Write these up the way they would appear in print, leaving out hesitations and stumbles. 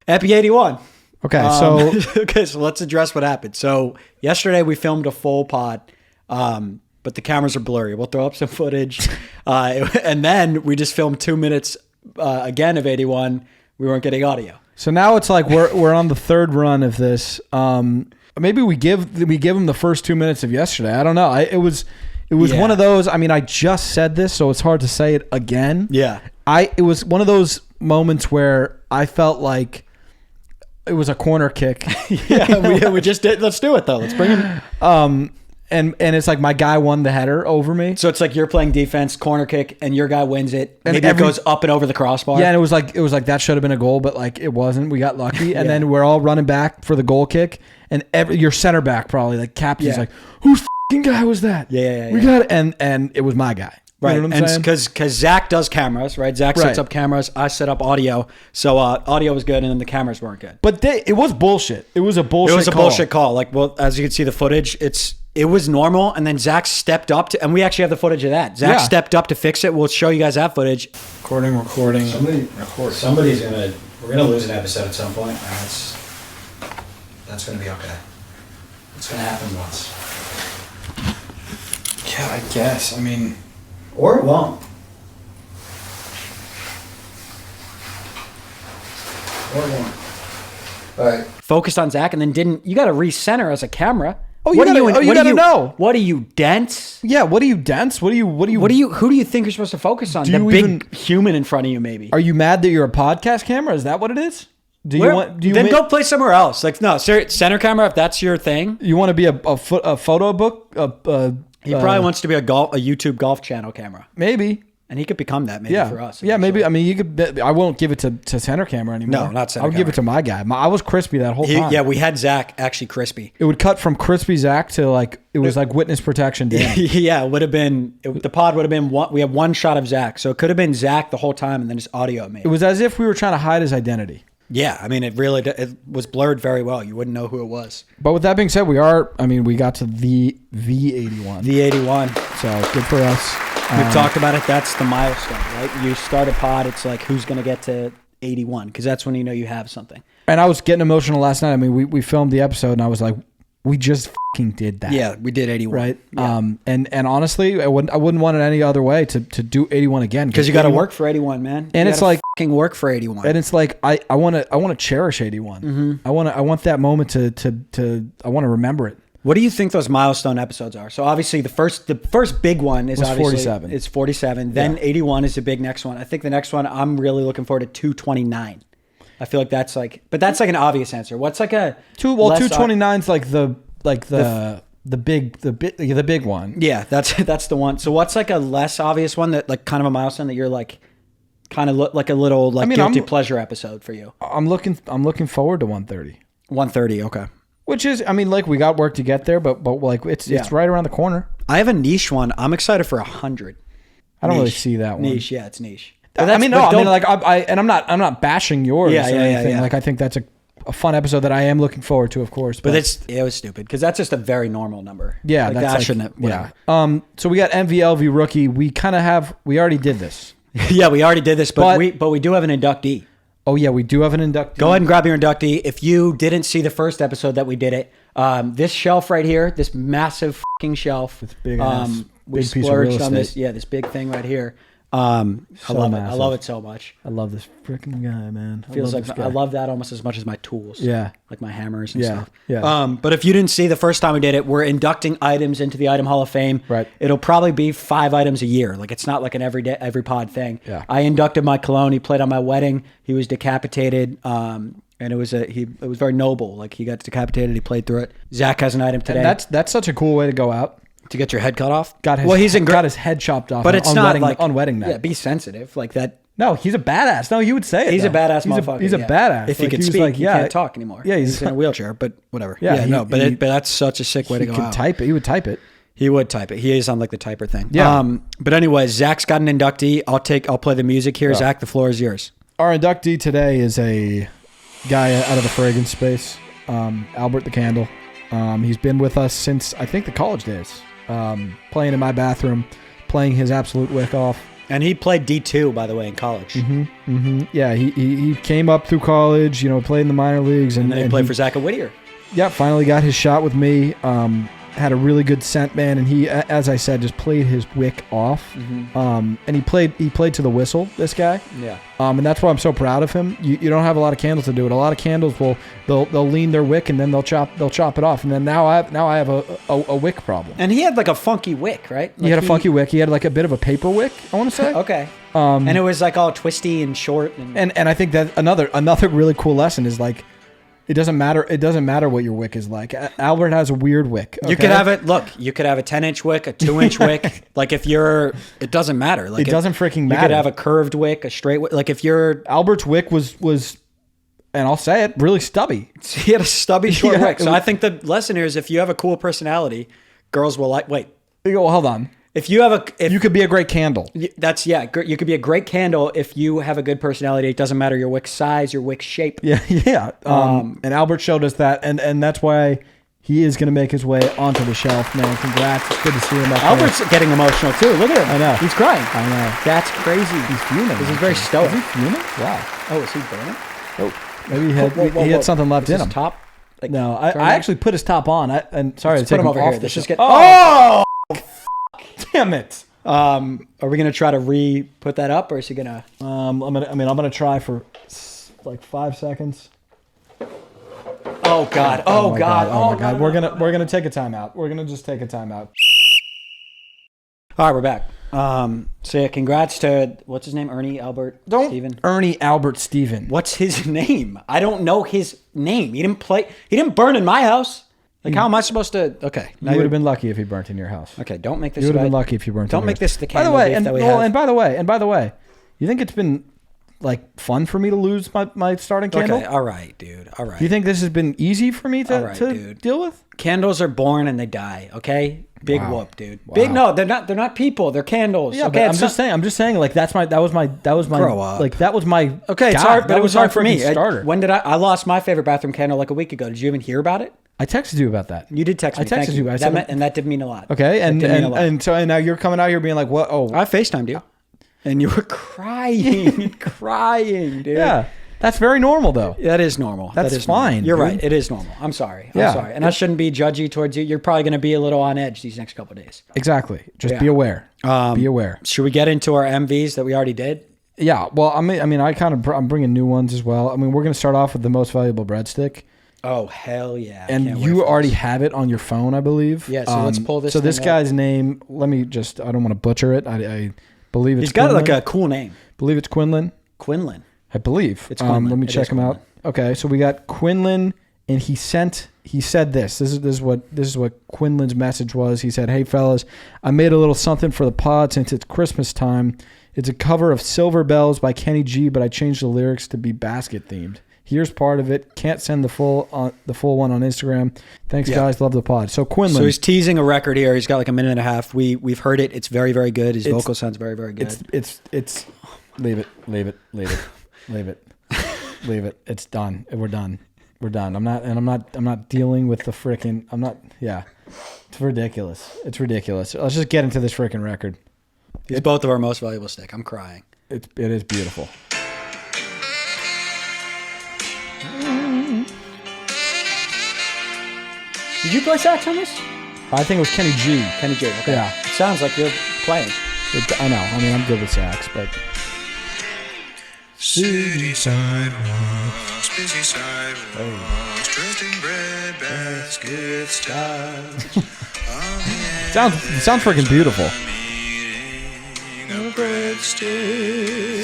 Epi 81. Okay, so let's address what happened. So yesterday we filmed a full pod, but the cameras are blurry. We'll throw up some footage, and then we just filmed 2 minutes again of 81. We weren't getting audio. So now it's like we're on the third run of this. Maybe we give them the first 2 minutes of yesterday. I don't know. It was one of those. I mean, I just said this, so it's hard to say it again. Yeah. It was one of those moments where I felt like it was a corner kick. Yeah, we just did. Let's do it though. Let's bring him. And it's like my guy won the header over me. So it's like you're playing defense, corner kick, and your guy wins it. And maybe it goes up and over the crossbar. Yeah, and it was like that should have been a goal, but like it wasn't. We got lucky, and then we're all running back for the goal kick, and your center back probably like captain's like, whose f***ing guy was that? We got it, and it was my guy. Right, you know what I'm saying? Because Zach does cameras, right? Zach sets up cameras. I set up audio. So audio was good, and then the cameras weren't good. But it was bullshit. It was a bullshit call. Like, well, as you can see, the footage, it was normal, and then Zach stepped up to, and we actually have the footage of that. Zach stepped up to fix it. We'll show you guys that footage. Recording. Somebody's we're gonna lose an episode at some point. That's gonna be okay. It's gonna happen once. Yeah, I guess. I mean. Or it won't. All right. Focused on Zach, and then you got to recenter as a camera. Oh, you gotta know. What are you, dense? Yeah, what are you, dense? Who do you think you're supposed to focus on? The big human in front of you, maybe. Are you mad that you're a podcast camera? Is that what it is? Go play somewhere else. Like, no, center camera, if that's your thing. You want to be a photo book? He probably wants to be a YouTube golf channel camera. Maybe. And he could become that maybe for us. Yeah, maybe. I mean, you could. I won't give it to center camera anymore. No, not center I would give it to my guy. I was crispy that whole time. Yeah, we had Zach actually crispy. It would cut from crispy Zach to like, it was like witness protection. Yeah, it would have been, the pod would have been, we have one shot of Zach. So it could have been Zach the whole time and then just audio maybe. It was as if we were trying to hide his identity. Yeah, I mean, it was blurred very well. You wouldn't know who it was. But with that being said, we got to the V81. V81. So good for us. We've talked about it. That's the milestone, right? You start a pod, it's like, who's going to get to 81? Because that's when you know you have something. And I was getting emotional last night. I mean, we filmed the episode, and I was like, we just fucking did that. Yeah, we did 81. Right? Yeah. And honestly, I wouldn't want it any other way to do 81 again. Because you got to work for 81, man. And it's like fucking work for 81. And it's like I want to cherish 81. Mm-hmm. I want that moment to I want to remember it. What do you think those milestone episodes are? So obviously the first big one is obviously 47. It's 47. Then 81 is the big next one. I think the next one I'm really looking forward to 229. I feel like that's like an obvious answer. What's like a 229 is like the big one. Yeah, that's the one. So what's like a less obvious one that like kind of a milestone that you're like kind of look like a little like guilty pleasure episode for you? I'm looking forward to 130. 130, okay. Which is, I mean, like we got work to get there, but like it's right around the corner. I have a niche one. I'm excited for 100. I don't really see that one. Niche, yeah, it's niche. I'm not bashing yours. Yeah. Like I think that's a fun episode that I am looking forward to, of course. But it was stupid because that's just a very normal number. Yeah, like that shouldn't. Whatever. Yeah. So we got MVLV rookie. We already did this. Yeah, we already did this, but we do have an inductee. Oh, yeah, we do have an inductee. Go ahead and grab your inductee. If you didn't see the first episode that we did it, this shelf right here, this massive fucking shelf. This big ass, we big piece of real estate. on this. Yeah, this big thing right here. I love it. I love it so much. I love this freaking guy, man. Feels like I love that almost as much as my tools. Yeah. Like my hammers and stuff. Yeah. But if you didn't see the first time we did it, we're inducting items into the Item Hall of Fame. Right. It'll probably be 5 items a year. Like it's not like an every pod thing. Yeah. I inducted my cologne. He played on my wedding. He was decapitated. And it was very noble. Like he got decapitated. He played through it. Zach has an item today. And that's such a cool way to go out. To get your head cut off? Got his head chopped off. But it's not on wedding night. Yeah, be sensitive like that. No, he's a badass. No, you would say it. He's a badass motherfucker. He's a badass. If he could speak, he can't talk anymore. Yeah, he's in a wheelchair, but whatever. Yeah, but that's such a sick way to go out. He would type it. He would type it. He is on like the typer thing. Yeah. But anyway, Zach's got an inductee. I'll play the music here. Zach, the floor is yours. Our inductee today is a guy out of the fragrance space, Albert the Candle. He's been with us since I think the college days. Playing in my bathroom, playing his absolute wick off. And he played D2, by the way, in college. Yeah, he came up through college, played in the minor leagues. And then he played for Zach and Whittier. Yeah, finally got his shot with me. Had a really good scent, man, and he, as I said, just played his wick off. And he played to the whistle, this guy. Yeah. And that's why I'm so proud of him. You don't have a lot of candles to do it. A lot of candles they'll lean their wick and then they'll chop it off. And then now I have a wick problem. And he had like a funky wick, right? He had a funky wick. He had like a bit of a paper wick, I want to say. Okay. And it was like all twisty and short. And I think that another really cool lesson is like, it doesn't matter what your wick is like. Albert has a weird wick. Okay? You could have it. Look, you could have a 10-inch wick, a 2-inch wick. Like it doesn't matter. Like it doesn't freaking matter. You could have a curved wick, a straight wick. Like if you're Albert's wick was, and I'll say it, really stubby. He had a stubby short wick. So I think the lesson here is if you have a cool personality, girls will like. Wait. Well, hold on. If you have you could be a great candle. You could be a great candle if you have a good personality. It doesn't matter your wick size, your wick shape. Yeah. And Albert showed us that, and that's why he is going to make his way onto the shelf, man. Congrats. It's good to see him up Albert's there. getting emotional, too. Look at him. I know. He's crying. I know. That's crazy. He's fuming. This is very stoic. Is he fuming? Wow. Oh, is he burning? Oh, maybe he had something left in him. Top? Like, no, I actually put his top on. Sorry to take him over off here. Let's just get... Oh! Damn it. Are we gonna try to put that up, or is he gonna? I'm gonna try for like 5 seconds. Oh God! Oh my God! Oh my God! We're gonna take a timeout. We're gonna just take a timeout. All right, we're back. So yeah, congrats to what's his name? Ernie Albert Steven. Ernie Albert Steven. What's his name? I don't know his name. He didn't burn in my house. Like, how am I supposed to? Okay, you would have been lucky if he burnt in your house. Okay, don't make this. You would have been lucky if you burnt. Don't make this the candle. By the way, you think it's been like fun for me to lose my starting candle? Okay, all right, dude. All right. You think this has been easy for me to deal with? Candles are born and they die. Okay, big whoop, dude. Wow. Big no, they're not people. They're candles. Yeah, okay, I'm just saying. Like that was my grow up. Like that was my okay. It's hard, but it was hard for me. Starter. When did I lost my favorite bathroom candle like a week ago? Did you even hear about it? I texted you about that. You did text me. I texted you. And that did mean a lot. Okay, and now you're coming out here being like, what? Oh, I FaceTimed you, and you were crying, crying, dude. Yeah, that's very normal though. That is normal. That's fine. Normal. You're right. It is normal. I'm sorry. I'm sorry, and I shouldn't be judgy towards you. You're probably going to be a little on edge these next couple of days. Exactly. Just be aware. Be aware. Should we get into our MVs that we already did? Yeah. Well, I'm bringing new ones as well. I mean, we're going to start off with the most valuable breadstick. Oh, hell yeah. And you already have it on your phone, I believe. Yeah, so let's pull this So this thing guy's name, I don't want to butcher it. I believe it's He's got Quinlan. like a cool name. I believe it's Quinlan. Quinlan. I believe. It's Quinlan. Let me check him out. Okay, so we got Quinlan, and he said this. This is what Quinlan's message was. He said, "Hey fellas, I made a little something for the pod since it's Christmas time. It's a cover of Silver Bells by Kenny G, but I changed the lyrics to be basket themed. Here's part of it. Can't send the full one on Instagram. Thanks, guys. Love the pod." So Quinlan. So he's teasing a record here. He's got like a minute and a half. We've heard it. It's very, very good. His vocal sounds very, very good. It's leave it. It's done. We're done. I'm not dealing with the freaking. It's ridiculous. Let's just get into this freaking record. He's both of our most valuable stick. I'm crying. It is beautiful. Did you play sax on this? I think it was Kenny G. Kenny G. Okay. Yeah. It sounds like you're playing. I know. I mean, I'm good with sax, but. City sidewalks, busy sidewalks, dressed in bread basket styles. Sounds freaking beautiful.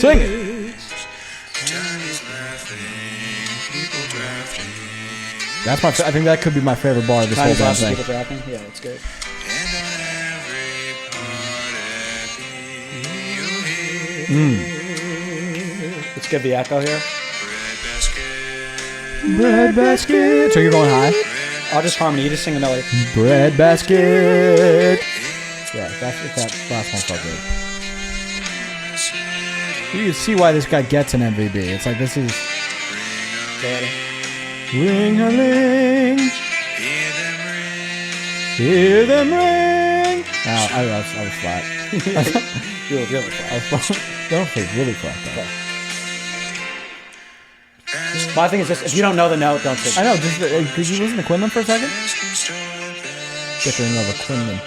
Sing it. That's I think that could be my favorite bar of this whole damn thing. Yeah, it's good. Let's get the echo here. Bread basket. So you're going high? I'll just harmony. You just sing the melody. Bread basket. Yeah, that last one felt good. You can see why this guy gets an MVP. It's like this is. Ring-a-ling. Hear them ring. I was flat. You were really flat. Don't say really flat though. Okay. My thing is this: if you don't know the note, don't sing. I know. Just could you listen to Quinlan for a second? Get the name of Quinlan.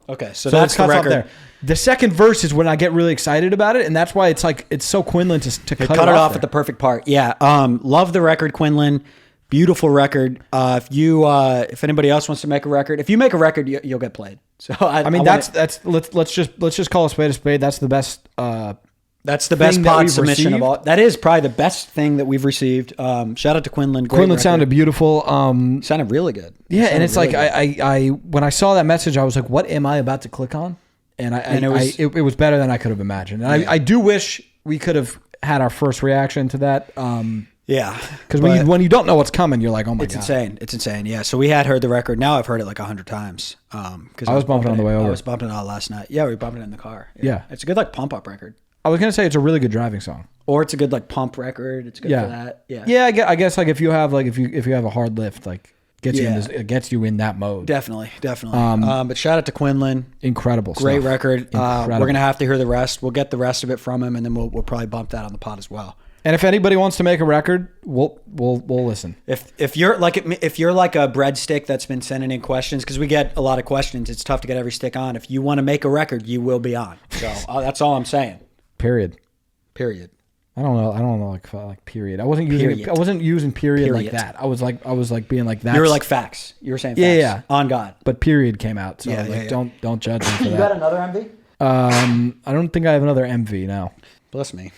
Okay, so that's the record. There. The second verse is when I get really excited about it, and that's why it's so Quinlan to cut it off there. at the perfect part. Yeah, love the record, Quinlan. Beautiful record. If anybody else wants to make a record, if you make a record, you'll get played. So let's just call a spade. That's the best. That's the best pod submission of all. That is probably the best thing that we've received. Shout out to Quinlan. Quinlan sounded beautiful. Sounded really good. Yeah, and it's really like I when I saw that message, I was like, "What am I about to click on?" And it was better than I could have imagined. And I do wish we could have had our first reaction to that. Yeah, because when you don't know what's coming, you're like, "Oh my god, it's insane! It's insane!" Yeah, so we had heard the record. Now I've heard it like 100 times. Because I was bumping on the way over. I was bumping it out last night. Yeah, we were bumping it in the car. Yeah. It's a good like pump up record. I was gonna say it's a really good driving song, or it's a good like pump record. It's good for that. Yeah, yeah. I guess like if you have a hard lift, like it gets you in that mode. Definitely. But shout out to Quinlan. Incredible, great stuff. record. We're gonna have to hear the rest. We'll get the rest of it from him, and then we'll probably bump that on the pod as well. And if anybody wants to make a record, we'll listen. If you're like a breadstick that's been sending in questions, because we get a lot of questions, it's tough to get every stick on. If you want to make a record, you will be on. So that's all I'm saying. Period. I don't know like period. I wasn't using period like that. I was like being like that. You were like facts. You were saying facts. Yeah. On God. But period came out. So don't judge me for that. You got another MV? I don't think I have another MV now. Bless me.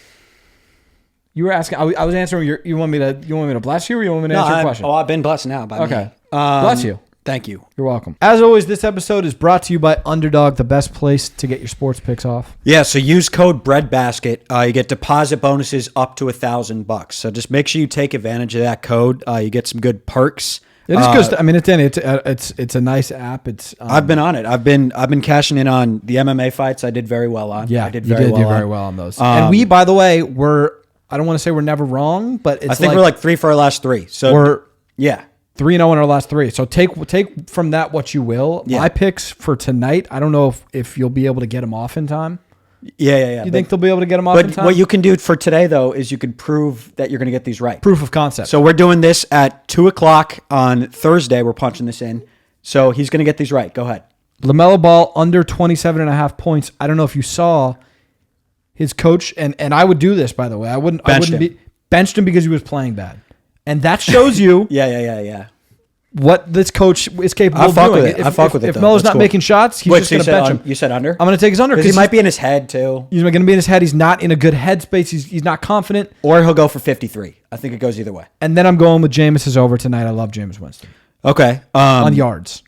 You were asking. I was answering. You want me to bless you, or you want me to answer your question? Oh, I've been blessed now. Okay. Me. Bless you. Thank you. You're welcome. As always, this episode is brought to you by Underdog, the best place to get your sports picks off. Yeah. So use code BreadBasket. You get deposit bonuses up to $1,000. So just make sure you take advantage of that code. You get some good perks. It is good. I mean, it's a nice app. I've been on it. I've been cashing in on the MMA fights. I did very well on. Yeah, I did you did do very well on those. And we, by the way, I don't want to say we're never wrong, but I think we're like 3 for our last 3. So we're 3-0 in our last 3. So take from that what you will. Yeah. My picks for tonight, I don't know if you'll be able to get them off in time. Yeah. You think they'll be able to get them off in time? But what you can do for today, though, is you can prove that you're going to get these right. Proof of concept. So we're doing this at 2:00 on Thursday. We're punching this in. So he's going to get these right. Go ahead. LaMelo Ball under 27.5 points. I don't know if you saw his coach, and I would do this, by the way. I wouldn't benched him because he was playing bad. And that shows you what this coach is capable of doing. I fuck with it. If Melo's not making shots, he's just going to bench him. You said under? I'm going to take his under. Because he might be in his head, too. He's going to be in his head. He's not in a good headspace. He's not confident. Or he'll go for 53. I think it goes either way. And then I'm going with Jameis's over tonight. I love Jameis Winston. Okay. On yards.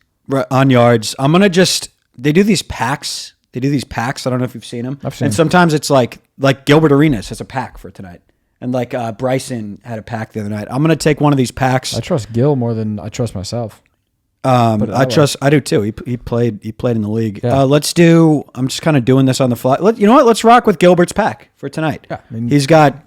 On yards. I'm going to they do these packs. I don't know if you've seen them. I've seen them. And sometimes it's like Gilbert Arenas has a pack for tonight. And like Bryson had a pack the other night. I'm going to take one of these packs. I trust Gil more than I trust myself. I do too. He played in the league. Yeah. I'm just kind of doing this on the fly. You know what? Let's rock with Gilbert's pack for tonight. Yeah, he's got,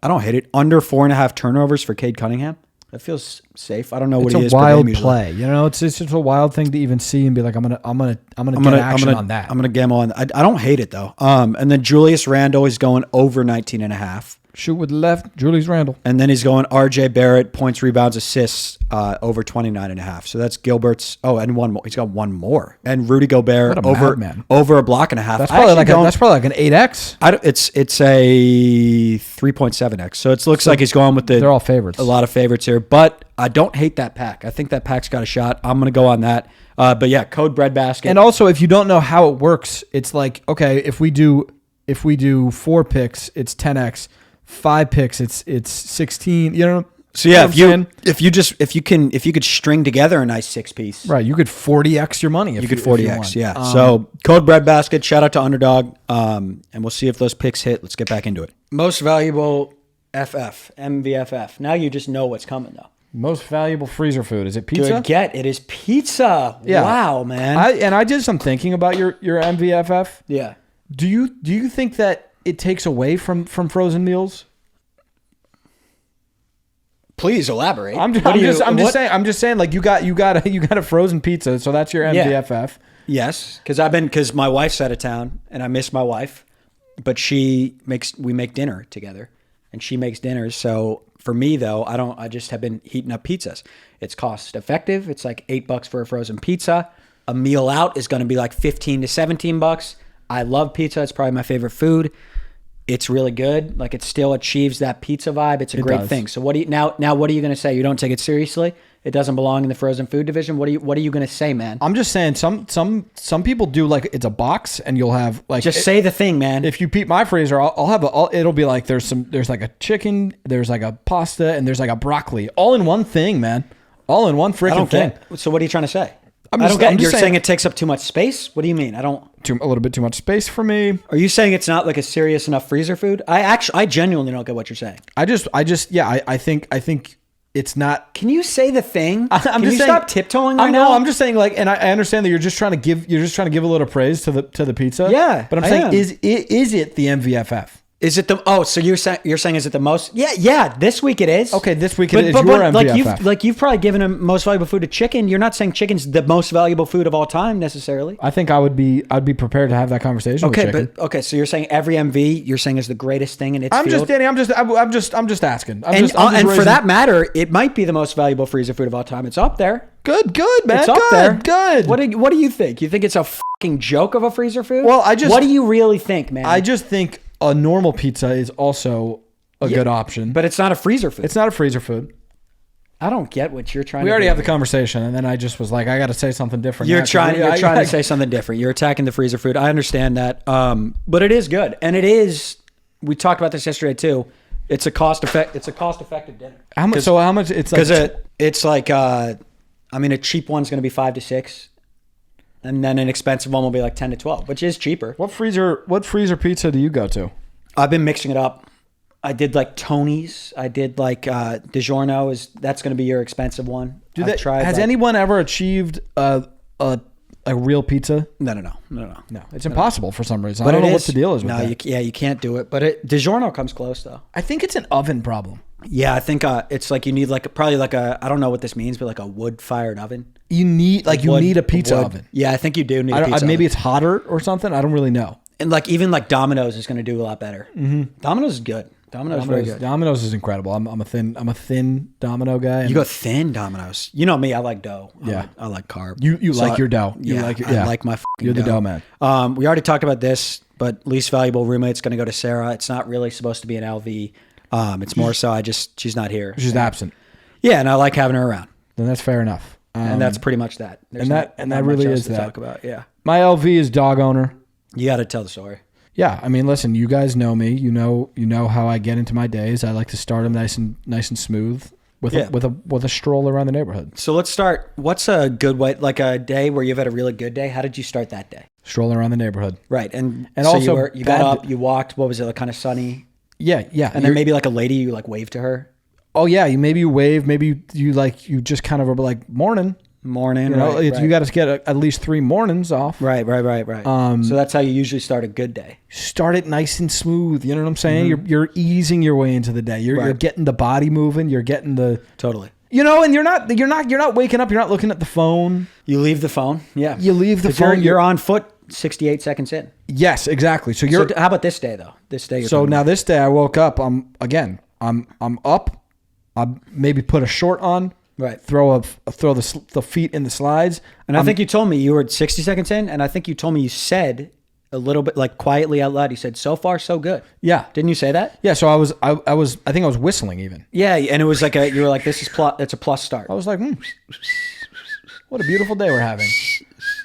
I don't hate it, under 4.5 turnovers for Cade Cunningham. That feels safe. I don't know what he is. It's a wild play. You know, it's just a wild thing to even see and be like, I'm gonna get action on that. I'm gonna gamble on. I don't hate it though. And then Julius Randle is going over 19.5. Shoot with the left, Julius Randle. And then he's going RJ Barrett, points, rebounds, assists, over 29.5. So that's Gilbert's. Oh, and one more. He's got one more. And Rudy Gobert over a block and a half. That's probably like an 8x. It's a 3.7x. So it looks like he's going with they're all favorites. A lot of favorites here, but I don't hate that pack. I think that pack's got a shot. I'm gonna go on that. But yeah, code BreadBasket. And also, if you don't know how it works, it's like, okay, if we do 4 picks, it's 10x. 5 picks, it's 16. You know. So yeah, if you could string together a nice 6-piece, right? You could 40x your money. You could 40x, yeah. So code BreadBasket. Shout out to Underdog, and we'll see if those picks hit. Let's get back into it. Most valuable MVFF. Now you just know what's coming though. Most valuable freezer food. Is it pizza? Good get. It is pizza. Yeah. Wow, man. I did some thinking about your MVFF. Yeah. Do you think that it takes away from frozen meals? Please elaborate. I'm just saying. Like you got a frozen pizza, so that's your MVFF. Yes, because my wife's out of town and I miss my wife, but we make dinner together, and she makes dinners. So for me though, I just have been heating up pizzas. It's cost effective. It's like $8 for a frozen pizza. A meal out is going to be like $15 to $17. I love pizza. It's probably my favorite food. It's really good. Like it still achieves that pizza vibe. It's a great thing. So what are you going to say? You don't take it seriously? It doesn't belong in the frozen food division? What are you going to say, man? I'm just saying some people do like it's a box and you'll have like say the thing, man. If you peep my freezer, it'll be like there's like a chicken, there's like a pasta, and there's like a broccoli all in one thing, man. All in one freaking thing. So what are you trying to say? You're saying it takes up too much space? What do you mean? A little bit too much space for me. Are you saying it's not like a serious enough freezer food? I genuinely don't get what you're saying. I think it's not. Can you say the thing? Can you stop tiptoeing right now? No, I'm just saying like, and I understand that you're just trying to give a little praise to the pizza. Yeah, but I'm saying, is it the MVFF? Is it the? Oh, so you're saying is it the most? Yeah. This week it is. Okay, this week it is your MVFF. You've probably given him most valuable food to chicken. You're not saying chicken's the most valuable food of all time necessarily. I think I'd be prepared to have that conversation. Okay, with chicken. So you're saying every MV you're saying is the greatest thing in its field? I'm just asking. And for that matter, it might be the most valuable freezer food of all time. It's up there. Good, man. It's up there. Good. What do you think? You think it's a fucking joke of a freezer food? Well, what do you really think, man? I just think a normal pizza is also a good option. But it's not a freezer food. It's not a freezer food. I don't get what you're trying to do. We already have the conversation, and then I just was like, I got to say something different. You're trying to say something different. You're attacking the freezer food. I understand that. But it is good. And it is, we talked about this yesterday too. It's a cost-effective dinner. How much? It's like... Because it's like, a cheap one's going to be $5 to $6. And then an expensive one will be like 10 to 12, which is cheaper. What freezer pizza do you go to? I've been mixing it up. I did like Tony's. I did like DiGiorno. That's going to be your expensive one. Has anyone ever achieved a real pizza? No. It's impossible for some reason. I don't know what the deal is with that. You can't do it. But DiGiorno comes close though. I think it's an oven problem. Yeah, I think it's like you need probably I don't know what this means, but like a wood-fired oven. You need a pizza oven. Yeah, I think you do need a pizza oven. Maybe it's hotter or something. I don't really know. And like even like Domino's is going to do a lot better. Mm-hmm. Domino's is good. Domino's is very good. Domino's is incredible. I'm a thin Domino guy. You go thin Domino's. You know me. I like dough. Yeah, I like carb. You like your dough. I like my. You're the dough man. We already talked about this, but least valuable roommate's going to go to Sarah. It's not really supposed to be an LV. It's more so she's not here. She's absent. Yeah, and I like having her around. Then that's fair enough. And that's pretty much that. That really is that. Talk about. Yeah. My LV is dog owner. You got to tell the story. Yeah, I mean, listen, you guys know me. You know how I get into my days. I like to start them nice and smooth with a stroll around the neighborhood. So let's start. What's a good way, like a day where you've had a really good day? How did you start that day? Strolling around the neighborhood. Right, and so also you got up, you walked. What was it? Like kind of sunny. Yeah. And then maybe like a lady, you like waved to her. Oh yeah, you wave. Maybe you just kind of are like morning. You got to get at least 3 mornings off. Right. So that's how you usually start a good day. Start it nice and smooth. You know what I'm saying? Mm-hmm. You're easing your way into the day. You're getting the body moving. You're getting the totally. You know, and you're not waking up. You're not looking at the phone. You leave the phone. Yeah. You leave the phone. You're on foot 68 seconds in. Yes, exactly. So how about this day though? This day. This day I woke up. I'm up. I maybe put a short on. Right. Throw the feet in the slides. And I think you told me you were 60 seconds in, and I think you told me you said a little bit like quietly out loud. You said, "So far, so good." Yeah. Didn't you say that? Yeah. So I think I was whistling even. Yeah, and it was like you were like, "This is it's a plus start." I was like, what a beautiful day we're having.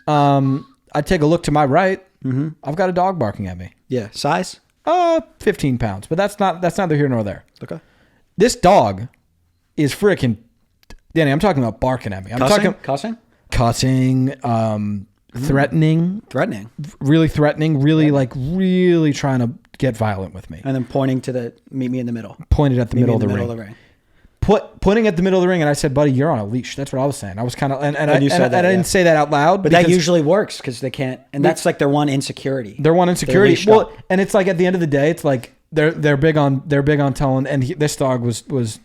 I take a look to my right. Mm-hmm. I've got a dog barking at me. Yeah. Size? 15 pounds, but that's neither here nor there. Okay. This dog is freaking. Danny, I'm talking about barking at me. Cussing? Threatening. Really threatening. Really trying to get violent with me. And then pointing to meet me in the middle. Pointed at the middle of the ring. Pointing at the middle of the ring, and I said, "Buddy, you're on a leash." That's what I was saying. I was kind of, I didn't say that out loud, but that usually works because they can't, and that's like their one insecurity. Well, and it's like at the end of the day, it's like they're big on telling, and this dog was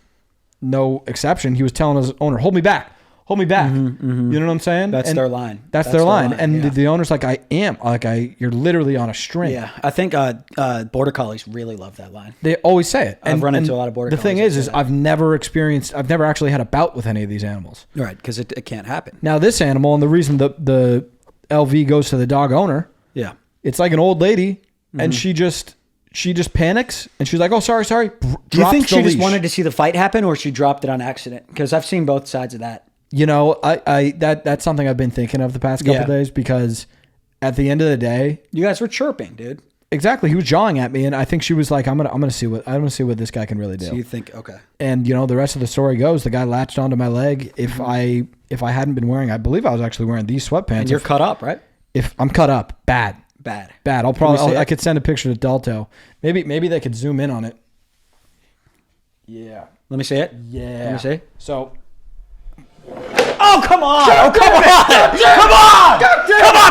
no exception. He was telling his owner, "Hold me back. Hold me back." You know what I'm saying? That's their line. That's their line. And the owner's like, you're literally on a string. Yeah. I think border collies really love that line. They always say it. I've run into a lot of border collies. The thing is I've never actually had a bout with any of these animals. Right. Because it can't happen. Now this animal, and the reason the LV goes to the dog owner. Yeah. It's like an old lady and she just panics and she's like, "Oh, sorry." Do you think she just wanted to see the fight happen or she dropped it on accident? Because I've seen both sides of that. You know, that's something I've been thinking of the past couple of days, because at the end of the day, you guys were chirping, dude. Exactly. He was jawing at me, and I think she was like, I'm gonna see what this guy can really do. So you think, okay. And you know, the rest of the story goes, the guy latched onto my leg. If I hadn't been wearing, I believe I was actually wearing these sweatpants. And you're cut up, right? If I'm cut up, bad. I could send a picture to Dalto. Maybe they could zoom in on it. Yeah. Let me see it. Yeah. Let me see. So. Oh, come on! Come on!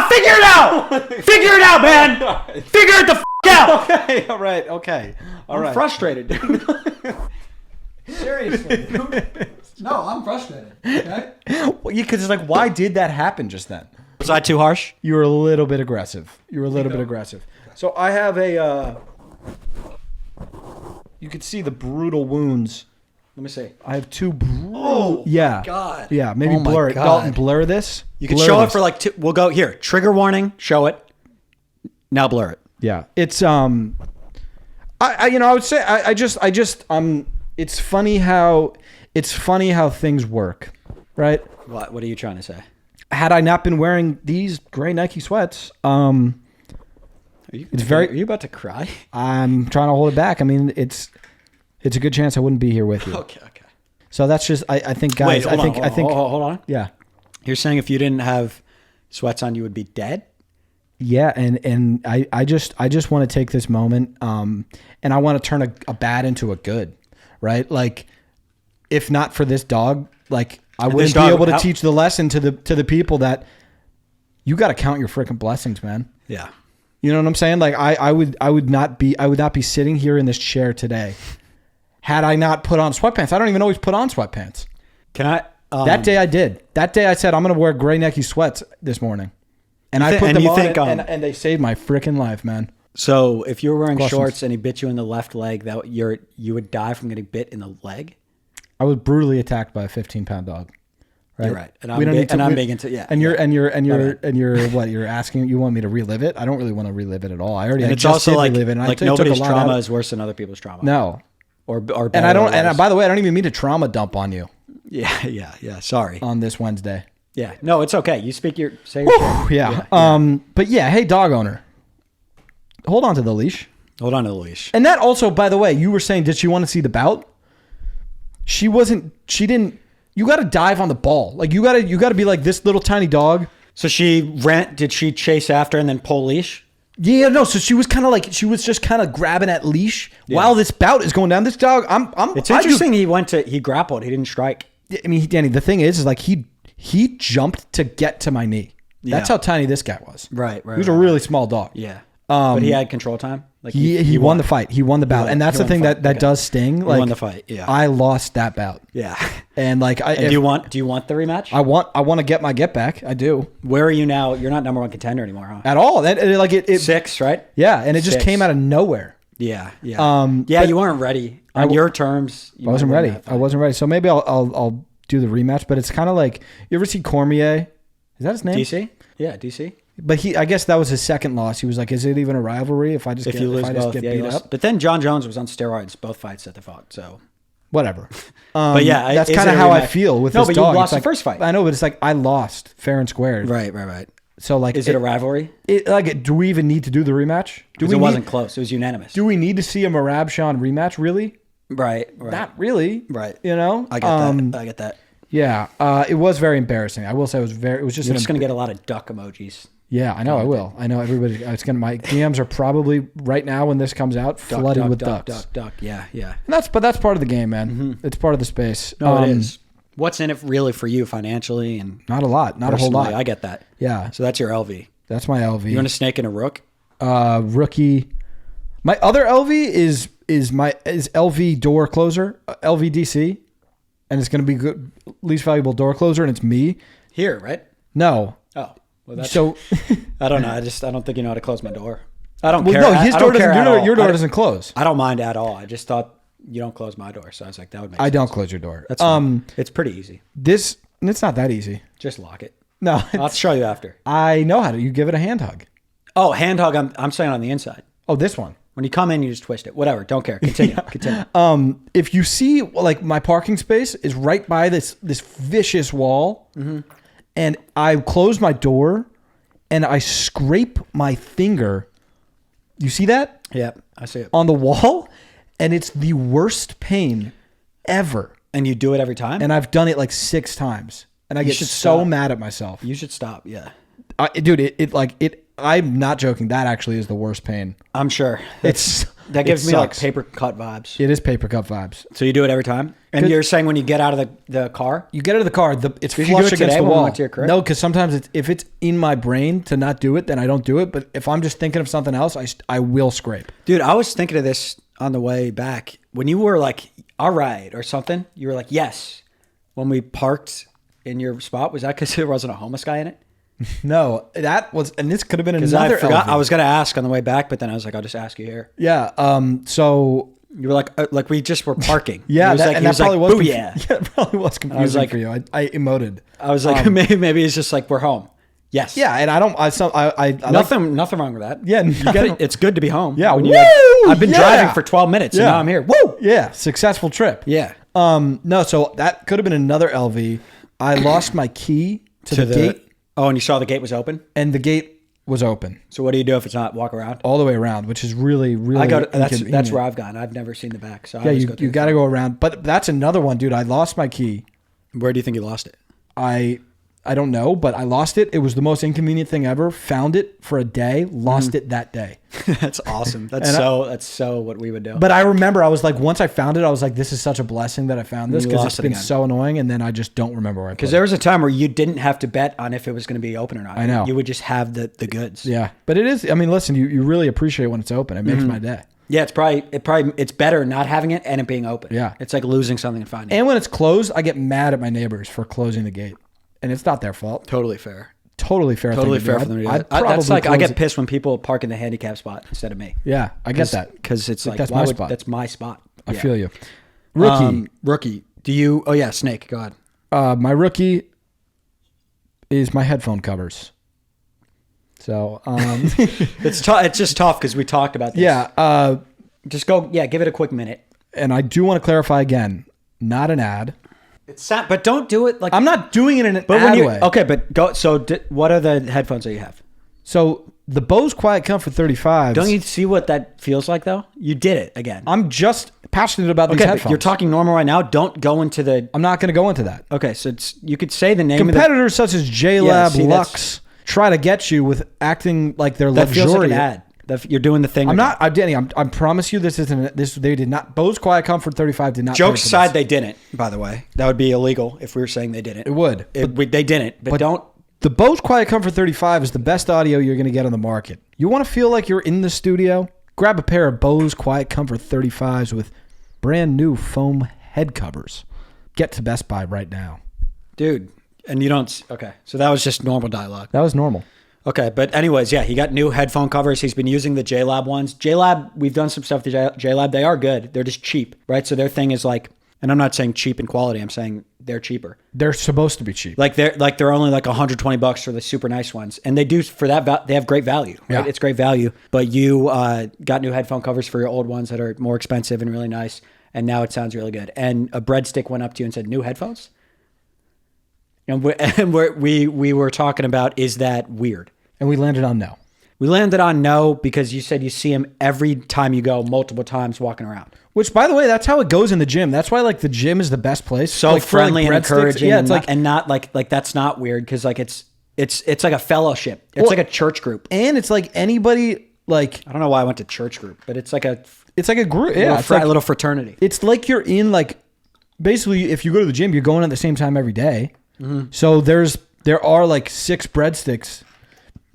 Figure it out! Figure it out, man! Figure it the f*** out! Okay, all right. I'm frustrated, dude. Seriously. No, I'm frustrated. Okay? Well, because it's like, why did that happen just then? Was I too harsh? You were a little bit aggressive. So I have you could see the brutal wounds. Let me see. I have two. Oh, yeah. God. Yeah, maybe blur it. Dalton, blur this. You can show it for like two. We'll go here. Trigger warning. Show it. Now blur it. Yeah, it's I would say it's funny how things work, right? What are you trying to say? Had I not been wearing these gray Nike sweats, Are you about to cry? I'm trying to hold it back. I mean, it's a good chance I wouldn't be here with you. Okay. So that's just I think, guys. Wait, I think. Hold on. Yeah. You're saying if you didn't have sweats on, you would be dead? Yeah, and I just want to take this moment, and I want to turn a bad into a good, right? Like, if not for this dog, like I wouldn't be able to teach the lesson to the people that you got to count your freaking blessings, man. Yeah. You know what I'm saying? Like I would not be sitting here in this chair today had I not put on sweatpants. I don't even always put on sweatpants. Can I? That day I did. That day I said I'm going to wear gray Nike sweats this morning, and I put them on, and they saved my freaking life, man. So if you were wearing shorts and he bit you in the left leg, you would die from getting bit in the leg? I was brutally attacked by a 15-pound dog. Right. You're right. And I'm big into yeah. And you're what you're asking? You want me to relive it? I don't really want to relive it at all. I it's also like relive it. Like nobody's trauma is worse than other people's trauma. No. Or and I don't. And by the way, I don't even mean to trauma dump on you. Yeah. Sorry. On this Wednesday. Yeah. No, it's okay. You say your shit. Yeah. But yeah. Hey, dog owner. Hold on to the leash. And that also, by the way, you were saying, did she want to see the bout? She didn't. You got to dive on the ball. Like you got to be like this little tiny dog. So did she chase after and then pull leash? Yeah, no. So she was just kind of grabbing at leash while this bout is going down. This dog, It's interesting. He grappled. He didn't strike. I mean, Danny, the thing is like he jumped to get to my knee. That's how tiny this guy was. Right. He was a really small dog. Yeah. But he had control time. Like he won the fight. He won the bout, and that's the thing that does sting. Like, he won the fight. Yeah, I lost that bout. Yeah, and like, do you want the rematch? I want to get my get back. I do. Where are you now? You're not number one contender anymore, huh? At all. It 6, right? Yeah, and it just came out of nowhere. Yeah. You weren't ready on your terms. I wasn't ready. So maybe I'll do the rematch. But it's kind of like, you ever see Cormier? Is that his name? DC. Yeah, DC. But I guess that was his second loss. He was like, "Is it even a rivalry if I just get beat up?" But then John Jones was on steroids both fights that they fought. So whatever. But yeah, that's kind of how I feel with this dog. No, but you lost the first fight. I know, but it's like I lost fair and square. Right. So like, is it a rivalry? Do we even need to do the rematch? It wasn't close. It was unanimous. Do we need to see a Merab Sean rematch? Really? Right. Not really. Right. You know. I get that. Yeah. It was very embarrassing. I will say it was just. You're just gonna get a lot of duck emojis. Yeah, I know. I will. I know everybody. My DMs are probably right now when this comes out flooded with ducks. Duck. Yeah. And that's part of the game, man. Mm-hmm. It's part of the space. No, it is. What's in it really for you financially and not a lot, not a whole lot. I get that. Yeah. So that's your LV. That's my LV. You want a snake and a rook? Rookie. My other LV is LV door closer, LVDC. and it's going to be good, least valuable door closer, and it's me. Here, right? No. Oh, well, that's So I don't know. I don't think you know how to close my door. I don't well, care. no, his I door don't care doesn't. at all. Your door doesn't close. I don't mind at all. I just thought you don't close my door, so I was like, that would make. I sense. don't close your door. That's fine. It's pretty easy. It's not that easy. Just lock it. No, I'll show you after. I know how to. You give it a hand hug. Oh, hand hug. I'm saying on the inside. Oh, this one. When you come in, you just twist it. Whatever. Don't care. Continue. Continue. If you see, like, my parking space is right by this vicious wall, and I close my door, and I scrape my finger. You see that? Yeah, I see it. On the wall, and it's the worst pain ever. And you do it every time? And I've done it like 6 times, and I get so mad at myself. You should stop. Yeah. Dude, I'm not joking. That actually is the worst pain. I'm sure. That gives me like paper cut vibes. It is paper cut vibes. So you do it every time? And you're saying when you get out of the car? You get out of the car, it's Did flush you do it against today the when we wall. went to your crib? No, because sometimes if it's in my brain to not do it, then I don't do it. But if I'm just thinking of something else, I will scrape. Dude, I was thinking of this on the way back. When you were like, all right, or something, you were like, yes. When we parked in your spot, was that because there wasn't a homeless guy in it? No, that was, and this could have been another. I forgot. LV. I was going to ask on the way back, but then I was like, I'll just ask you here. Yeah. So you were like we just were parking. yeah, that probably was. Yeah, it probably was confusing for you. I emoted. I was like, maybe it's just like we're home. Yes. Yeah, and I nothing wrong with that. Yeah, you get it. It's good to be home. Yeah, I've been driving for 12 minutes and now I'm here. Woo! Yeah, successful trip. Yeah. No, so that could have been another LV. I lost my key to the gate. Oh, and you saw the gate was open? And the gate was open. So what do you do if it's not? Walk around? All the way around, which is really, really that's where I've gone. I've never seen the back. So yeah, you got to go around. But that's another one, dude. I lost my key. Where do you think you lost it? I don't know, but I lost it. It was the most inconvenient thing ever. Found it for a day, lost it that day. That's awesome. That's so what we would do. But I remember I was like, once I found it, I was like, this is such a blessing that I found this because it's been so annoying. And then I just don't remember where I put it. Because there was a time where you didn't have to bet on if it was going to be open or not. I know. You would just have the goods. Yeah. But it is, I mean, listen, you really appreciate when it's open. It makes my day. Yeah, it's better not having it and it being open. Yeah. It's like losing something and finding it. And when it's closed, I get mad at my neighbors for closing the gate. And it's not their fault. Totally fair. Totally fair. Totally fair for them to do that. That's like I get pissed when people park in the handicap spot instead of me. Yeah, I get that because it's like that's my spot. That's my spot. I feel you. Rookie. Do you? Oh yeah, Snake. Go ahead. My rookie is my headphone covers. So it's tough. It's just tough because we talked about this. Yeah. Just go. Yeah, give it a quick minute. And I do want to clarify again, not an ad. But don't do it like I'm not doing it in an ad way. Okay, but go. So what are the headphones that you have? So the Bose Quiet Comfort 35s. Don't you see what that feels like though? You did it again. I'm just passionate about these headphones. You're talking normal right now. Don't go into the. I'm not going to go into that. Okay, so you could say the name. Competitors such as JLab, Lux try to get you with acting like they're luxurious. Feels like an ad. You're doing the thing. I'm not. Danny, I promise you, this isn't. They did not. Bose Quiet Comfort 35 did not. Jokes aside, they didn't. By the way, that would be illegal if we were saying they didn't. It would. They didn't. But don't. The Bose Quiet Comfort 35 is the best audio you're going to get on the market. You want to feel like you're in the studio? Grab a pair of Bose Quiet Comfort 35s with brand new foam head covers. Get to Best Buy right now, dude. And you don't. Okay, so that was just normal dialogue. That was normal. Okay, but anyways, yeah, he got new headphone covers. He's been using the JLab ones. JLab, we've done some stuff with JLab. They are good. They're just cheap, right? So their thing is like, and I'm not saying cheap in quality. I'm saying they're cheaper. They're supposed to be cheap. They're only like $120 for the super nice ones, and they do for that. They have great value. Right? Yeah, it's great value. But you got new headphone covers for your old ones that are more expensive and really nice, and now it sounds really good. And a Breadstick went up to you and said, "New headphones." And we were talking about, is that weird? And we landed on no. We landed on no because you said you see him every time you go, multiple times walking around. Which, by the way, that's how it goes in the gym. That's why like the gym is the best place. So like, friendly and encouraging. Yeah, it's not like that's not weird because like it's like a fellowship. It's like a church group. And it's like anybody like I don't know why I went to church group, but it's like a group. Yeah, it's like a little fraternity. It's like you're in like basically if you go to the gym, you're going at the same time every day. Mm-hmm. So there are like 6 breadsticks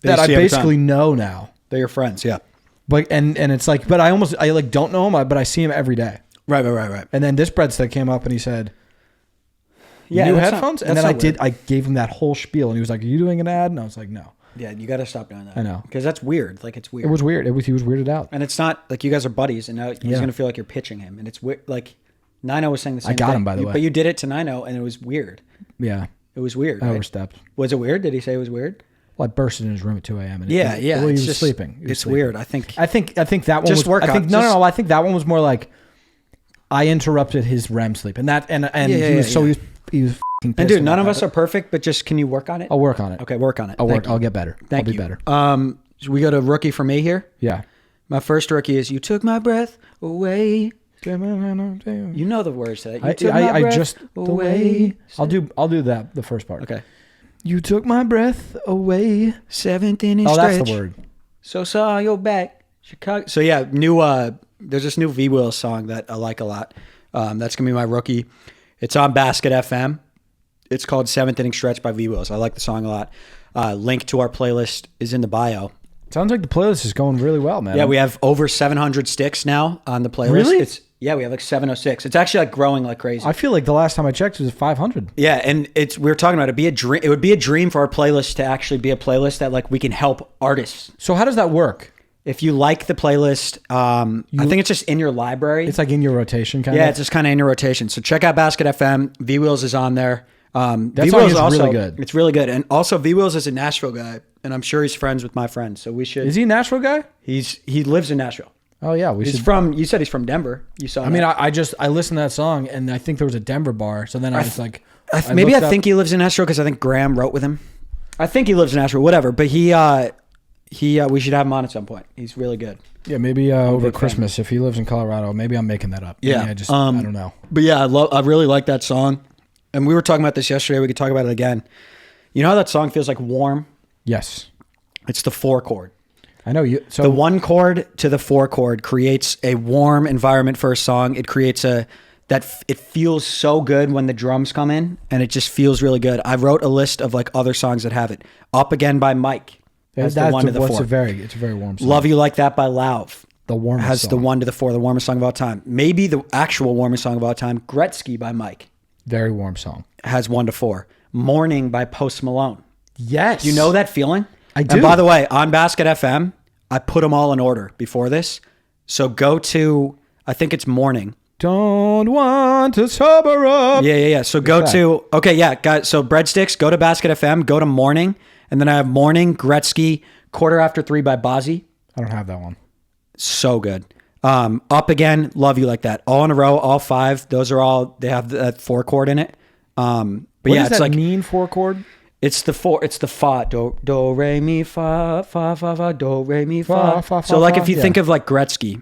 that I basically know now. They're your friends, yeah. But and it's like, but I like don't know him, but I see him every day. Right. And then this breadstick came up and he said, Yeah, new that's headphones. not- And then that's not weird. I gave him that whole spiel, and he was like, "Are you doing an ad?" And I was like, "No." Yeah, you got to stop doing that. I know. Because that's weird. Like, it's weird. It was weird. He was weirded out. And it's not like you guys are buddies, and now he's Yeah. going to feel like you're pitching him. And it's weird. Like, Nino was saying the same thing. I got him, by the way. But you did it to Nino, and it was weird. Yeah, It was weird. I Right? overstepped. Was it weird? Did he say it was weird? Well, I bursted in his room at 2 a.m. And Yeah. Well, he it's was just sleeping. He was It's sleeping. weird. I think I think that one Just was. work I think on- no, just- no. I think that one was more like I interrupted his REM sleep, and that and Yeah, he was yeah. he was fucking pissed. And dude, none about of us that. are perfect, but just can you work on it? I'll work on it. Okay, work on it. I'll Thank work. you. I'll get better. Thank I'll you. be better. So we got a rookie for me here. Yeah. My first rookie is "You Took My Breath Away." You know the words to that. You took my I breath just away. I'll do that the first part. Okay. You took my breath away. Seventh inning Oh, stretch. that's the word. So saw your back, Chicago. So yeah, there's this new V Will song that I like a lot. That's gonna be my rookie. It's on Basket FM. It's called Seventh Inning Stretch by V Wills. I like the song a lot. Link to our playlist is in the bio. Sounds like the playlist is going really well, man. Yeah, we have over 700 sticks now on the playlist. Really? Yeah, we have like 706. It's actually like growing like crazy. I feel like the last time I checked it was 500. Yeah, and we were talking about it be a dream. It would be a dream for our playlist to actually be a playlist that like we can help artists. So how does that work? If you like the playlist, I think it's just in your library. It's like in your rotation, kind of. Yeah, it's just kind of in your rotation. So check out Basket FM. V Wheels is on there. That song is really good. It's really good, and also V Wheels is a Nashville guy, and I'm sure he's friends with my friends. So we should. Is he a Nashville guy? He lives in Nashville. Oh yeah, we He's should. from. You said he's from Denver. You saw. I mean, I listened to that song, and I think there was a Denver bar. So then I was like, maybe looked I think he lives in Nashville because I think Graham wrote with him. I think he lives in Nashville. Whatever, but we should have him on at some point. He's really good. Yeah, maybe over big fan. Christmas if he lives in Colorado. Maybe I'm making that up. Yeah, Maybe I don't know. But yeah, I really like that song, and we were talking about this yesterday. We could talk about it again. You know how that song feels like warm? Yes, It's the 4 chord. I know you. So The 1 chord to the 4 chord creates a warm environment for a song. It creates it feels so good when the drums come in, and it just feels really good. I wrote a list of like other songs that have it. Up Again by Mike has the 1 to the 4. It's a very warm song. Love You Like That by Lauv the warmest has song. the 1 to the 4, the warmest song of all time. Maybe the actual warmest song of all time, Gretzky by Mike, Very warm song. has 1 to 4. Morning by Post Malone. Yes, You know that feeling? I do. And by the way, on Basket FM, I put them all in order before this. So go to, I think it's Morning. Don't want to sober up. Yeah. So go that? to, okay, yeah, guys. So Breadsticks, go to Basket FM, go to Morning. And then I have Morning, Gretzky, 3:15 by Bozzy. I don't have that one. So good. Up Again, Love You Like That. All in a row, all 5. Those are all, they have that 4 chord in it. But What yeah, does it's that like, mean? 4 chord. it's the fa, do, re, mi, fa, do, re, mi, fa. Fa, So like if you yeah. think of like Gretzky,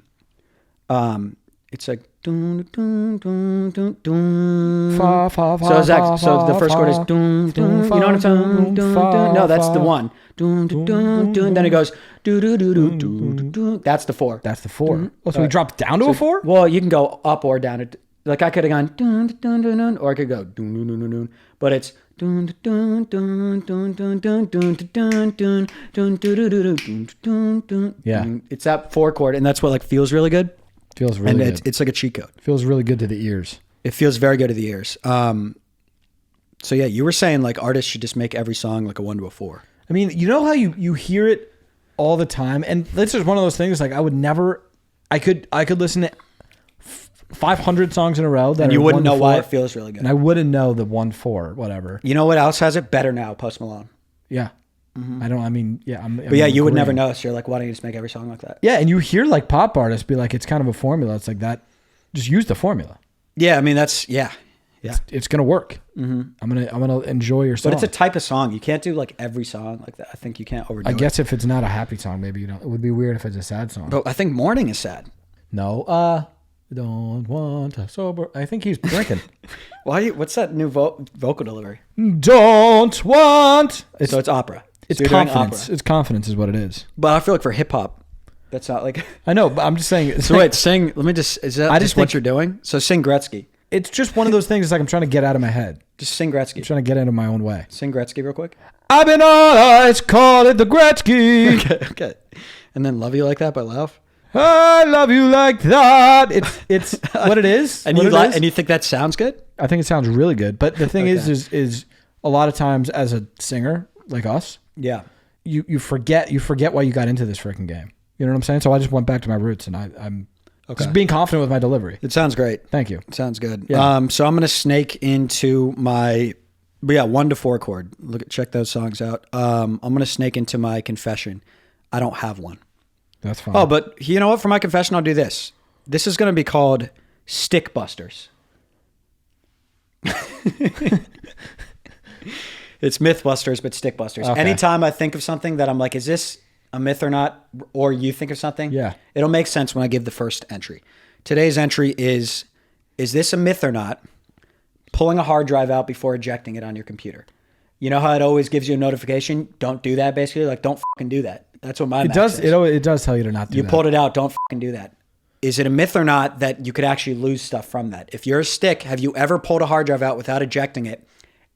it's like dun, dun, dun, dun, dun. Fa, fa, fa, So it's like, fa, so the first chord is fa, dun, dun, you fa, know what I'm saying? Dun, fa, dun. No, that's the fa. 1. Dun, dun, dun, dun. Then it goes do do do do do do do. That's the 4. That's the 4. Oh, so we dropped down to a 4? Well, you can go up or down. Like I could have gone dun dun dun dun, or I could go dun dun dun dun dun. But it's dun dun dun dun dun dun dun dun dun dun dun dun dun dun. Yeah. It's that 4 chord, and that's what like feels really good. Feels really And good. it's like a cheat code. Feels really good to the ears. It feels very good to the ears. So yeah, you were saying like artists should just make every song like a 1 to a 4. I mean, you know how you hear it all the time, and this is one of those things. Like I would never, I could listen to 500 songs in a row that And you are wouldn't 1 to know why 4, it feels really good. and I wouldn't know the 1/4 whatever. You know what else has it better now? Post Malone. Yeah, I don't. I mean, yeah. But yeah, you would never know. So you're like, why don't you just make every song like that? Yeah, and you hear like pop artists be like, it's kind of a formula. It's like that. Just use the formula. Yeah, I mean that's yeah. It's gonna work. Mm-hmm. I'm gonna enjoy your song. But it's a type of song. You can't do like every song like that. I think you can't overdo it. I guess if it's not a happy song, maybe you don't. It would be weird if it's a sad song. But I think Morning is sad. No, don't want to sober. I think he's drinking. Why? What's that new vocal delivery? Don't want. So it's opera. It's So you're doing confidence. opera. It's confidence is what it is. But I feel like for hip hop, that's not like. I know, but I'm just saying. It's So wait, sing. Let me just. Is that I just just what think- you're doing? So sing Gretzky. it's just one of those things. It's like I'm trying to get out of my head. Just sing I'm Gretzky. trying to get into my own way. Sing Gretzky real quick. I've been on ice, call it the Gretzky. Okay. And then Love You Like That by Lauv. I love you like that. It's what it is. And and you think that sounds good? I think it sounds really good. But the thing is a lot of times as a singer like us, yeah, you forget why you got into this freaking game. You know what I'm saying? So I just went back to my roots, and I'm just being confident with my delivery. It sounds great. Thank you. It sounds good. Yeah. So I'm gonna snake into my 1 to 4 chord. Check those songs out. I'm gonna snake into my confession. I don't have one. That's fine. Oh, but you know what? For my confession, I'll do this. This is gonna be called Stick Busters. It's Mythbusters, but Stick Busters. Okay. Anytime I think of something that I'm like, is this a myth or not? Or you think of something? Yeah. It'll make sense when I give the first entry. Today's entry is this a myth or not? Pulling a hard drive out before ejecting it on your computer. You know how it always gives you a notification? Don't do that, basically. Like, don't fucking do that. That's what my Mac says. It does tell you to not do that. You pulled it out. Don't fucking do that. Is it a myth or not that you could actually lose stuff from that? If you're a stick, have you ever pulled a hard drive out without ejecting it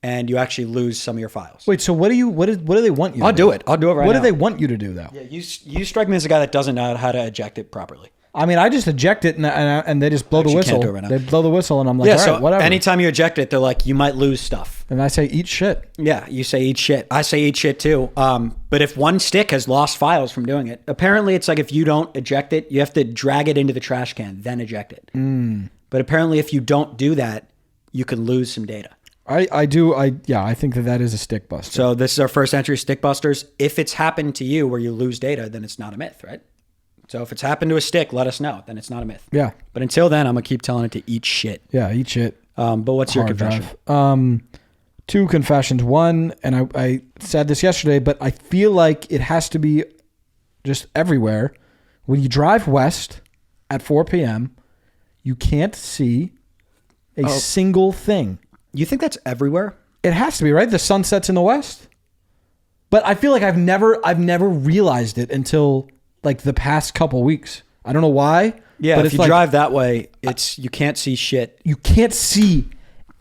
and you actually lose some of your files? Wait, so what do they want you to do? I'll do it right now. What do they want you to do, though? Yeah, you strike me as a guy that doesn't know how to eject it properly. I mean, I just eject it and they just blow the whistle. Can't do it right now. They blow the whistle and I'm like, all right, whatever. Anytime you eject it, they're like, you might lose stuff. And I say, eat shit. Yeah, you say eat shit. I say eat shit too. But if one stick has lost files from doing it, apparently it's like if you don't eject it, you have to drag it into the trash can, then eject it. But apparently if you don't do that, you can lose some data. I think that is a stick buster. So this is our first entry, Stick Busters. If it's happened to you where you lose data, then it's not a myth, right? So if it's happened to a stick, let us know. Then it's not a myth. Yeah. But until then, I'm going to keep telling it to eat shit. Yeah, eat shit. But what's your confession? Drive. 2 confessions. One, and I said this yesterday, but I feel like it has to be just everywhere. When you drive west at 4 p.m., you can't see a single thing. You think that's everywhere? It has to be, right? The sun sets in the west. But I feel like I've never realized it until like the past couple weeks. I don't know why. Yeah, but if you drive that way, you can't see shit. You can't see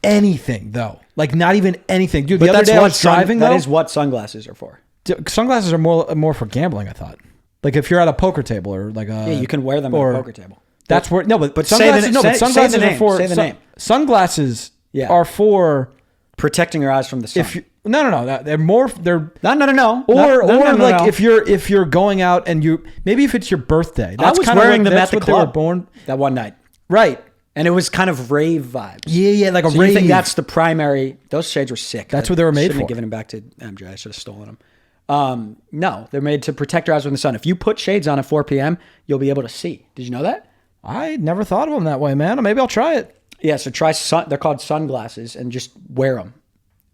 anything though. Like not even anything, dude. But the other day I was driving. That is what sunglasses are for. Sunglasses are more for gambling. I thought. Like if you're at a poker table or like a you can wear them at a poker table. That's where but sunglasses. Sunglasses are for say the name. Sunglasses are for protecting your eyes from the sun. No. They're more. They're no. If you're going out and maybe if it's your birthday. I was wearing them at the club. They were born that one night, right? And it was kind of rave vibes. Yeah, like a rave. You think that's the primary? Those shades were sick. That's what they were made for. Shouldn't have given them back to MJ. I should have stolen them. No, they're made to protect your eyes from the sun. If you put shades on at 4 p.m., you'll be able to see. Did you know that? I never thought of them that way, man. Maybe I'll try it. Yeah, so try they're called sunglasses and just wear them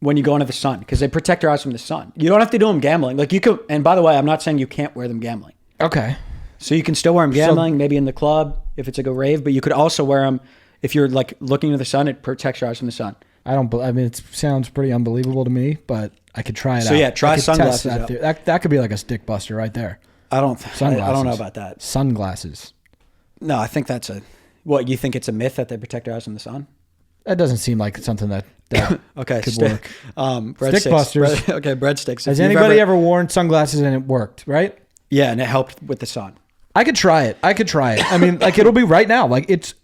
when you go into the sun because they protect your eyes from the sun. You don't have to do them gambling. Like you could, and by the way, I'm not saying you can't wear them gambling. Okay. So you can still wear them gambling, maybe in the club if it's like a rave, but you could also wear them if you're like looking to the sun. It protects your eyes from the sun. I mean, it sounds pretty unbelievable to me, but I could try it out. So yeah, try sunglasses out. That could be like a stick buster right there. I don't know about that. Sunglasses. No, I think that's what you think it's a myth that they protect your eyes from the sun? That doesn't seem like something that okay, could work. Stick busters. Breadsticks. Has anybody ever worn sunglasses and it worked, right? Yeah, and it helped with the sun. I could try it. I mean, like it'll be right now. Like it's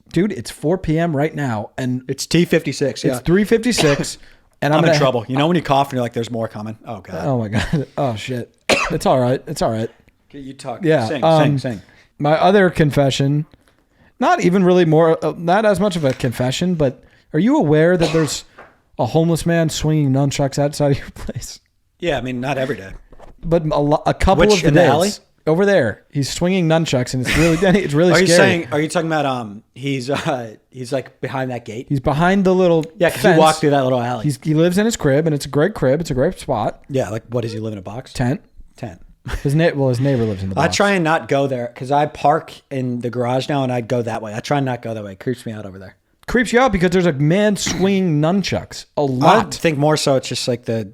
4 p.m. right now, and it's T56. Yeah, it's 3:56, and I'm in trouble. You know when you cough and you're like, "There's more coming." Oh god. Oh my god. Oh shit. It's all right. Okay, you talk. Yeah. Sing. My other confession, not even really not as much of a confession, but are you aware that there's a homeless man swinging nunchucks outside of your place? Yeah, I mean, not every day. But a couple of the in days. The alley? Over there, he's swinging nunchucks, and it's really scary. Are you talking about he's like behind that gate? He's behind the little because you walk through that little alley. He lives in his crib, and it's a great crib. It's a great spot. Yeah, like what does he live in a box? Tent. His neighbor lives in the box. I try and not go there because I park in the garage now, and I go that way. I try and not go that way. It creeps me out over there. Creeps you out because there's a man swinging nunchucks a lot. I think more so it's just like the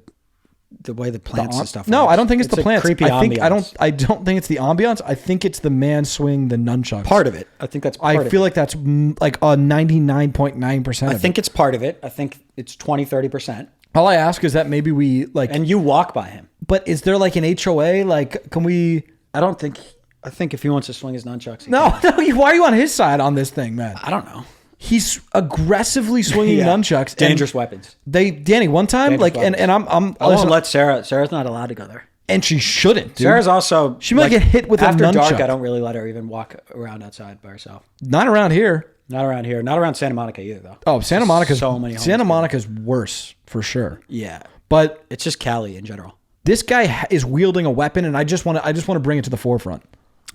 way the plants and stuff. No, I don't think it's the plants. Creepy ambiance. I don't think it's the ambiance. I think it's the man swinging the nunchucks. Part of it. I think that's part of it. I feel like that's like a 99.9%. I think it's part of it. I think it's 20-30%. All I ask is that maybe we like... And you walk by him. But is there like an HOA? Like, can we... I don't think... I think if he wants to swing his nunchucks, he No, can. no. Why are you on his side on this thing, man? I don't know. He's aggressively swinging nunchucks. Dangerous weapons. Danny, one time, Dangerous weapons. and I'm I won't let Sarah. Sarah's not allowed to go there. and she shouldn't. Dude. Sarah's also. She might get hit with a after nunchuck. dark. I don't really let her even walk around outside by herself. Not around here. Not around here. Not around Santa Monica either, though. Oh, Santa Monica's so many. Santa Monica's worse for sure. Yeah, But it's just Cali in general. this guy is wielding a weapon, and I just want to bring it to the forefront.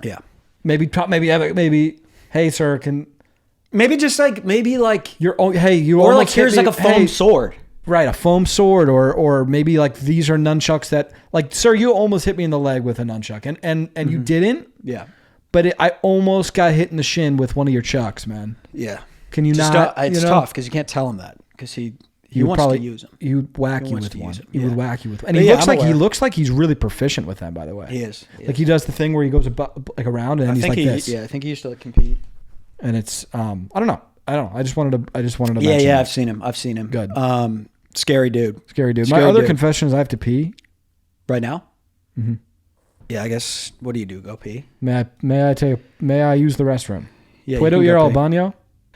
Yeah. Maybe. Hey, sir, can Maybe just like you're? Oh, hey, you or almost like here's hit like me. a foam Hey, sword. right? A foam sword, or maybe like these are nunchucks that, like, sir, you almost hit me in the leg with a nunchuck, and you didn't. Yeah. But I almost got hit in the shin with one of your chucks, man. Yeah. Can you Just, not? it's you know? tough because you can't tell him that because he He would wants probably to use them. He would whack He you wants with to one. use 'em. He Yeah. would whack you with, and But he yeah, looks I'm like aware. he's really proficient with them. By the way, He is. Like he does the thing where he goes like around and I he's think like this. Yeah, I think he used to compete. And it's I don't know. I just wanted to. Yeah, mention yeah. that. I've seen him. Good. Scary dude. Scary dude. Scary My other dude. confession is I have to pee. Right now. Mm-hmm. Yeah, I guess. What do you do? Go pee. May I use the restroom? Yeah. Puedo ir al baño?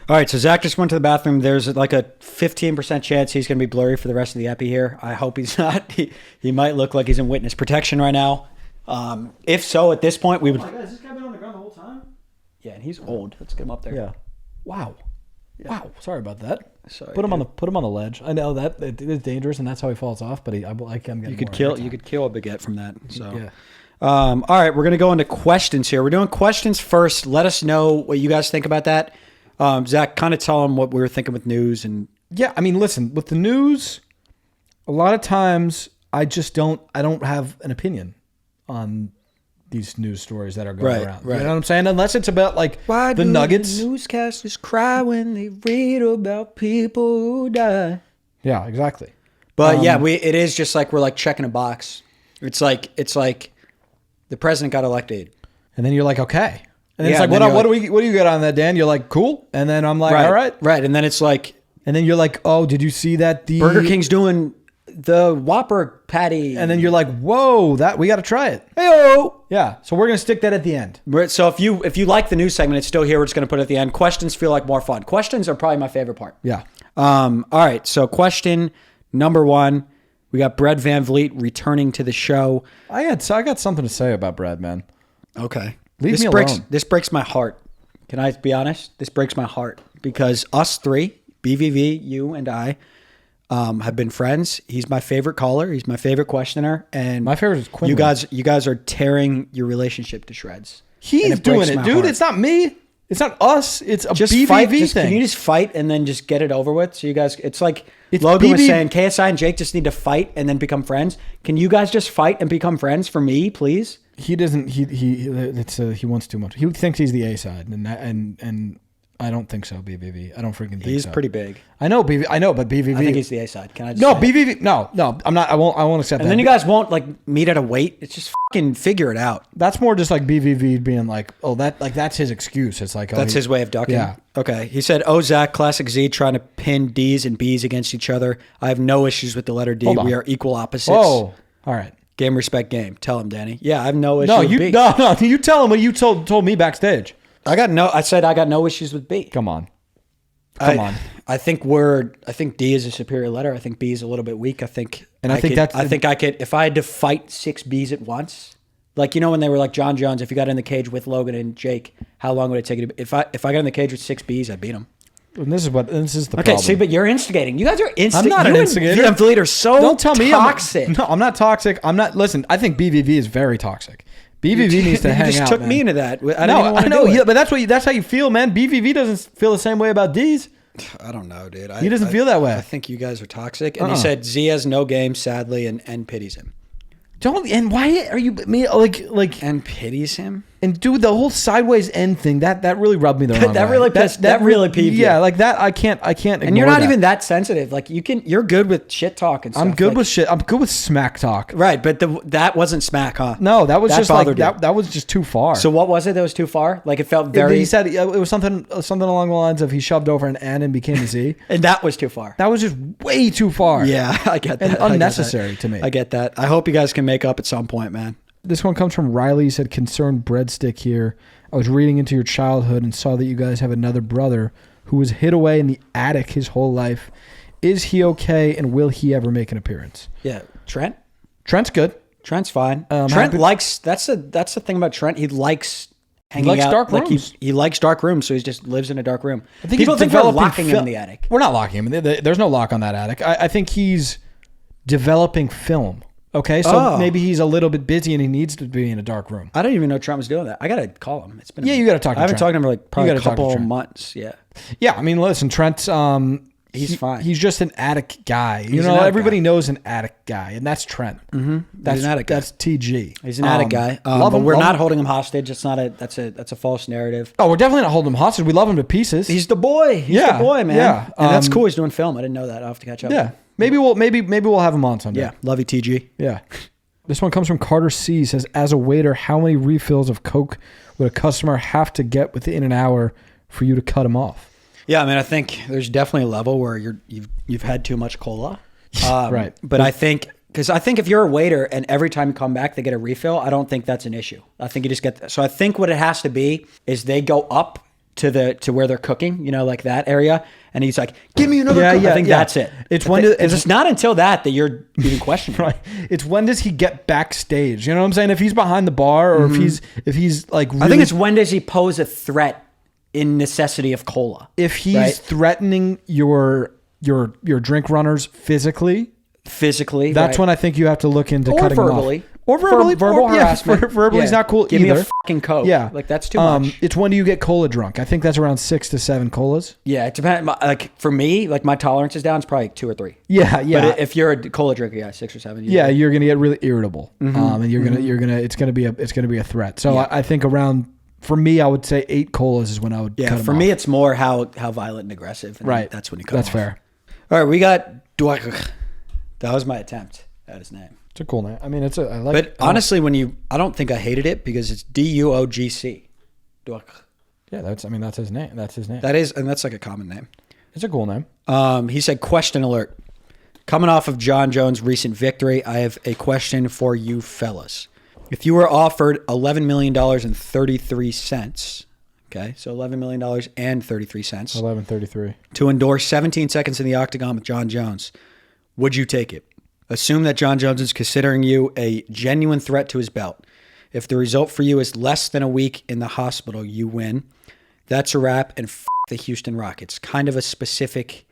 All right, so Zach just went to the bathroom. There's like a 15% chance he's going to be blurry for the rest of the epi here. I hope he's not. He might look like he's in witness protection right now. If so, at this point, we would. Oh my God, has this guy been on the ground the whole time? Yeah, and he's old. Let's get him up there. Yeah. Wow. Yeah. Wow. Sorry about that. Sorry, put him on the ledge. I know that it is dangerous, and that's how he falls off. But I'm getting You could more kill. every You time. could kill a baguette from that. So. Yeah. All right, we're gonna go into questions here. We're doing questions first. Let us know what you guys think about that. Zach, kind of tell them what we were thinking with news and. Yeah, I mean, listen, with the news, a lot of times I don't have an opinion on these news stories that are going around. Right. You know what I'm saying? Unless it's about like the Nuggets. The newscasters cry when they read about people who die. Yeah, exactly. But it is just like we're like checking a box. It's like the president got elected. And then you're like, okay. And then Yeah, it's like, and then what do you got on that, Dan? You're like, cool. And then I'm like, all right. Right. And then it's like And then you're like, oh, did you see that? Burger King's doing the Whopper patty. And then you're like, whoa, that we got to try it. Hey-o! Yeah. So we're gonna stick that at the end. So if you like the news segment, it's still here. We're just gonna put it at the end. Questions feel like more fun. Questions are probably my favorite part. Yeah. All right. So question number 1. We got Brett Van Vliet returning to the show. I got something to say about Brad, man. Okay. Leave me alone. This breaks my heart. Can I be honest? This breaks my heart because us three, BVV, you and I, have been friends. He's my favorite caller. He's my favorite questioner. And My favorite is Quinlan. You guys are tearing your relationship to shreds. He's And doing breaks it, my dude. heart. It's not me. It's not us. It's a Just BVV fight. thing. Can you just fight and then just get it over with? So you guys, it's like It's Logan was BB saying, KSI and Jake just need to fight and then become friends. Can you guys just fight and become friends for me, please? He doesn't. He wants too much. He thinks he's the A side, and I don't think so. BVV. I don't freaking think He's so. pretty big. I know BV. I know, but BVV. I think he's the A side. Can I just no say it? BVV. No. I'm not. I won't accept that. And then you guys won't like meet at a weight. It's just fucking figure it out. That's more just like BVV being like, oh, that's his excuse. It's like, oh, That's his way of ducking. Yeah. Okay. He said, "Oh, Zach, classic Z, trying to pin D's and B's against each other. I have no issues with the letter D. Hold on. We are equal opposites. Oh, all right. Game, respect, game. Tell him, Danny. Yeah, I have no issue No, with you B. no. You tell him what you told me backstage. I said I got no issues with B. Come on. Come on. I think D is a superior letter. I think B is a little bit weak. I think I think I could if I had to fight 6 B's at once. Like, you know, when they were like John Jones, if you got in the cage with Logan and Jake, how long would it take you to if I got in the cage with 6 B's, I'd beat him. And this is the Okay, problem. see, but you're instigating. You guys are instigating. I'm not an instigator. Van Vliet are so Don't tell me toxic. No, I'm not toxic. I'm not. Listen, I think BVV is very toxic. BVV needs to you hang out. just took man. me into that. I I know. But that's how you feel, man. BVV doesn't feel the same way about D's. I don't know, dude. He doesn't feel that way. I think you guys are toxic. And he said Z has no game, sadly, and pities him. Don't. And why are you me like? And pities him? And dude, the whole sideways end thing that really rubbed me the wrong way. That really peeved you. Yeah, like that. I can't. Ignore And you're not that. even that sensitive. Like you're good with shit talk and stuff. I'm good like, with shit. I'm good with smack talk. Right, but that wasn't smack, huh? No, that was just like bothered you. that was just too far. So what was it that was too far? Like it felt very. He said it was something along the lines of he shoved over an N and became a Z. And that was too far. That was just way too far. Yeah, I get that. And unnecessary to me. I get that. I hope you guys can make up at some point, man. This one comes from Riley. He said, concerned breadstick here. I was reading into your childhood and saw that you guys have another brother who was hid away in the attic his whole life. Is he okay, and will he ever make an appearance? Yeah. Trent? Trent's good. Trent's fine. Trent likes, that's the thing about Trent. He likes hanging out. Dark rooms. He likes dark rooms, so he just lives in a dark room. I think people think we're locking him in the attic. We're not locking him. There's no lock on that attic. I think he's developing film. Okay, so maybe he's a little bit busy and he needs to be in a dark room. I didn't even know Trent was doing that. I got to call him. It's been you got to talk to Trent. I haven't talked to him for like probably a couple of months. Yeah. Yeah, I mean, listen, Trent's he's fine. He's just an attic guy. Everybody knoes an attic guy, and that's Trent. Mm-hmm. He's an attic guy. That's TG. He's an attic guy. But we're not holding him hostage. It's not that's a false narrative. Oh, we're definitely not holding him hostage. We love him to pieces. He's the boy. He's the boy, man. Yeah. And that's cool. He's doing film. I didn't know that. I'll have to catch up. Yeah. Maybe we'll have him on someday. Yeah. Love you, TG. Yeah. This one comes from Carter C. He says, as a waiter, how many refills of Coke would a customer have to get within an hour for you to cut him off? Yeah, I mean, I think there's definitely a level where you've had too much cola. Right. But I think if you're a waiter and every time you come back they get a refill, I don't think that's an issue. I think you just get so I think what it has to be is they go up to where they're cooking, like that area, and he's like, give me another Coke. I think that's it. It's not until that you're even questioning. Right. It's when does he get backstage? You know what I'm saying? If he's behind the bar or if he's like really, I think it's when does he pose a threat in necessity of cola. If he's threatening your drink runners physically, that's when I think you have to look into cutting verbally. Them off. Or verbally. Verbal harassment. Verbally is not cool Give either. me a fucking Coke. Yeah. Like, that's too much. It's when do you get cola drunk? I think that's around 6 to 7 colas. Yeah, it depends. Like, for me, like, my tolerance is down. It's probably 2 or 3. Yeah. But if you're a cola drinker, 6 or 7. You're going to get really irritable. And it's going to be a threat. So I think around, for me, I would say 8 colas is when I would cut them for me, it's more how violent and aggressive. And right. That's when you cut That's off. fair. All right, we got Duach. That was my attempt at his name. It's a cool name. I mean, I like it. But honestly, I don't think I hated it because it's Duogc. Duach. Yeah, that's his name. That's his name. That is, and that's like a common name. It's a cool name. He said, question alert. Coming off of John Jones' recent victory, I have a question for you fellas. If you were offered $11 million and 33 cents, okay, so $11 million and 33 cents. 11.33. To endure 17 seconds in the octagon with John Jones, would you take it? Assume that John Jones is considering you a genuine threat to his belt. If the result for you is less than a week in the hospital, you win. That's a wrap, and the Houston Rockets. Kind of a specific,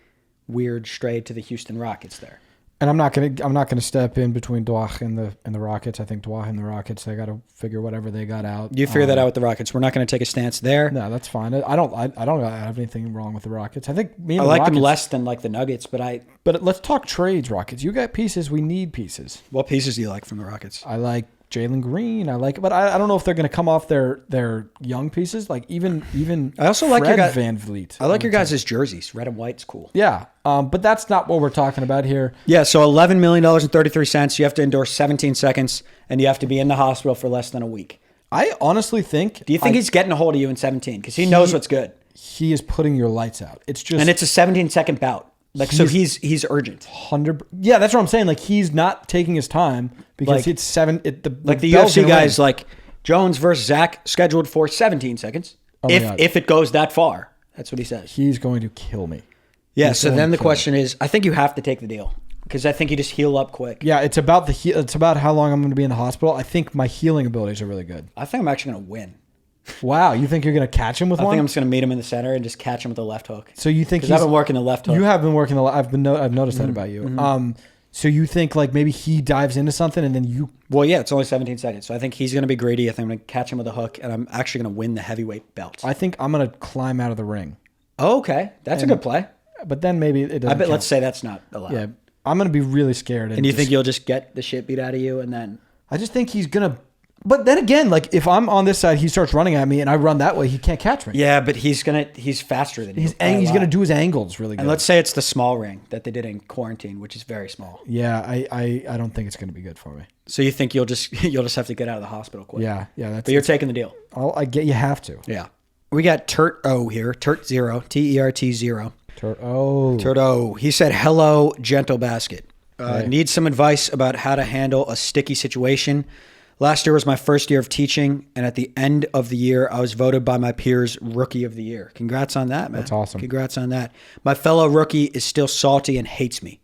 weird stray to the Houston Rockets there. And I'm not gonna step in between Duach and the Rockets. I think Duach and the Rockets, they got to figure whatever they got out. You figure that out with the Rockets. We're not going to take a stance there. No, that's fine. I don't have anything wrong with the Rockets. I think I like them less than like the Nuggets, but let's talk trades, Rockets. You got pieces. We need pieces. What pieces do you like from the Rockets? I like Jalen Green. But I don't know if they're going to come off their young pieces. Like even I also Fred like your guy Van Vliet. I like your guys' jerseys. Red and white's cool. Yeah, but that's not what we're talking about here. Yeah, so $11 million and 33 cents. You have to endure 17 seconds, and you have to be in the hospital for less than a week. I honestly think. Do you think he's getting a hold of you in 17? Because he knows what's good. He is putting your lights out. It's just, and it's a 17-second bout. Like, so he's urgent. 100. Yeah, that's what I'm saying. Like, he's not taking his time because it's 7. The UFC guys, like Jones versus Zach, scheduled for 17 seconds. If it goes that far, that's what he says. He's going to kill me. Yeah. So then the question is, I think you have to take the deal because I think you just heal up quick. Yeah, it's about it's about how long I'm going to be in the hospital. I think my healing abilities are really good. I think I'm actually going to win. Wow, you think you're going to catch him with one? I think I'm just going to meet him in the center and just catch him with the left hook. So you think I've been working the left hook. You have been working I've noticed that about you. Mm-hmm. So you think like maybe he dives into something and then you... Well, yeah, it's only 17 seconds. So I think he's going to be greedy. I think I'm going to catch him with a hook and I'm actually going to win the heavyweight belt. I think I'm going to climb out of the ring. Oh, okay. That's a good play. But then maybe it doesn't I bet count. Let's say that's not allowed. Yeah, I'm going to be really scared. And you think you'll just get the shit beat out of you and then... I just think he's going to... But then again, like if I'm on this side, he starts running at me and I run that way, he can't catch me. Yeah, but he's faster than you. He's going to do his angles really good. And let's say it's the small ring that they did in quarantine, which is very small. Yeah, I don't think it's going to be good for me. So you think you'll just have to get out of the hospital quick. Yeah. But you're taking the deal. You have to. Yeah. We got Turt O here, Turt 0, TERT0. Turt O. He said, hello, gentle basket. Need some advice about how to handle a sticky situation Last year was my first year of teaching, and at the end of the year, I was voted by my peers Rookie of the Year. Congrats on that, man. That's awesome. Congrats on that. My fellow rookie is still salty and hates me.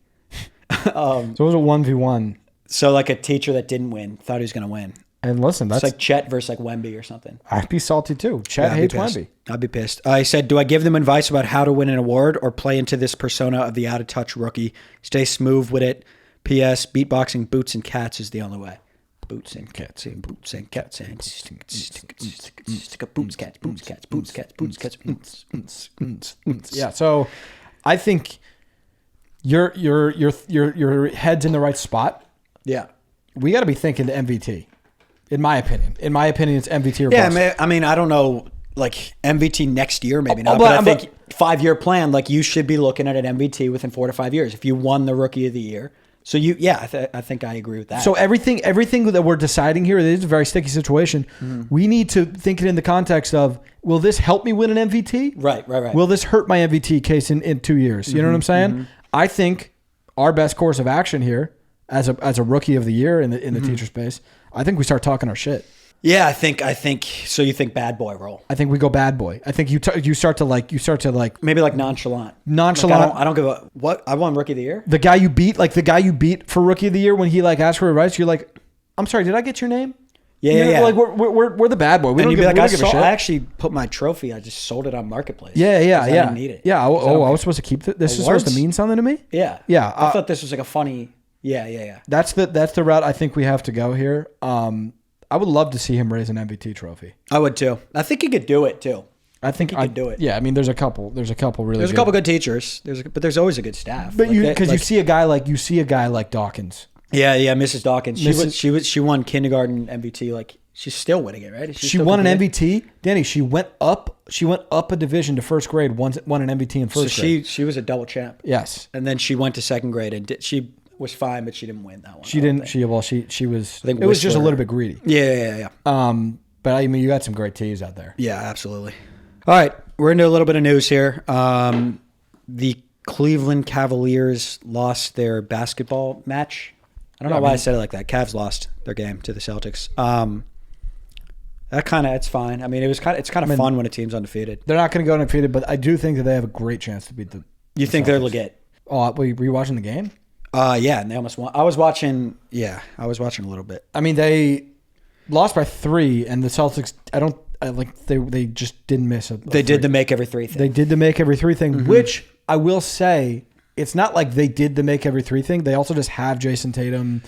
So it was a 1v1. So like a teacher that didn't win, thought he was going to win. And listen, that's it's like Chet versus like Wemby or something. I'd be salty too. Chet hates Wemby. I'd be pissed. I said, do I give them advice about how to win an award or play into this persona of the out-of-touch rookie? Stay smooth with it. P.S. Beatboxing boots and cats is the only way. Boots and cats, boots and cats, and boots, cats, boots, cats, boots, cats, boots, cats. Yeah. So, I think your head's in the right spot. Yeah. We got to be thinking MVT. In my opinion, it's MVT or bust. Yeah. I mean, I don't know. Like MVT next year, maybe not. But I think 5-year plan. Like you should be looking at an MVT within 4 to 5 years if you won the Rookie of the Year. So I think I agree with that. So everything that we're deciding here, it is a very sticky situation. Mm-hmm. We need to think it in the context of, will this help me win an MVT? Right. Will this hurt my MVT case in 2 years? You know what I'm saying? Mm-hmm. I think our best course of action here, as a Rookie of the Year in the teacher space, I think we start talking our shit. Yeah, I think. So you think bad boy role? I think we go bad boy. I think you start to like maybe like nonchalant. Like I don't give a what. I won Rookie of the Year. The guy you beat for Rookie of the Year when he like asked for advice, you're like, I'm sorry, did I get your name? Yeah. Like we're the bad boy. We and don't you'd be like, give a shit. I actually put my trophy. I just sold it on Marketplace. Yeah. I didn't need it. Yeah. I was supposed to keep this. This is supposed to mean something to me. Yeah. I thought this was like a funny. Yeah. That's the route I think we have to go here. I would love to see him raise an MVT trophy. I would too. I think he could do it too. I think he could do it. Yeah, I mean, there's a couple really. There's a couple good teachers. But there's always a good staff. But you see a guy like Dawkins. Yeah, Mrs. Dawkins. She won kindergarten MVT. Like she's still winning it, right? She won an MVT, Danny. She went up a division to first grade. Won an MVT in first grade. She was a double champ. Yes, and then she went to second grade and she was fine, but she didn't win that one. She didn't. She was. It was just a little bit greedy. Yeah. But I mean, you got some great tees out there. Yeah, absolutely. All right, we're into a little bit of news here. The Cleveland Cavaliers lost their basketball match. I don't know why I said it like that. Cavs lost their game to the Celtics. It's fine. I mean, it's kind of fun when a team's undefeated. They're not going to go undefeated, but I do think that they have a great chance to beat the. You think they're legit? Oh, were you watching the game? Yeah, and they almost won. I was watching a little bit. I mean, they lost by 3, and the Celtics. They just didn't miss it. They did the make every 3 thing. They did the make every 3 thing, which I will say, it's not like they did the make every 3 thing. They also just have Jason Tatum,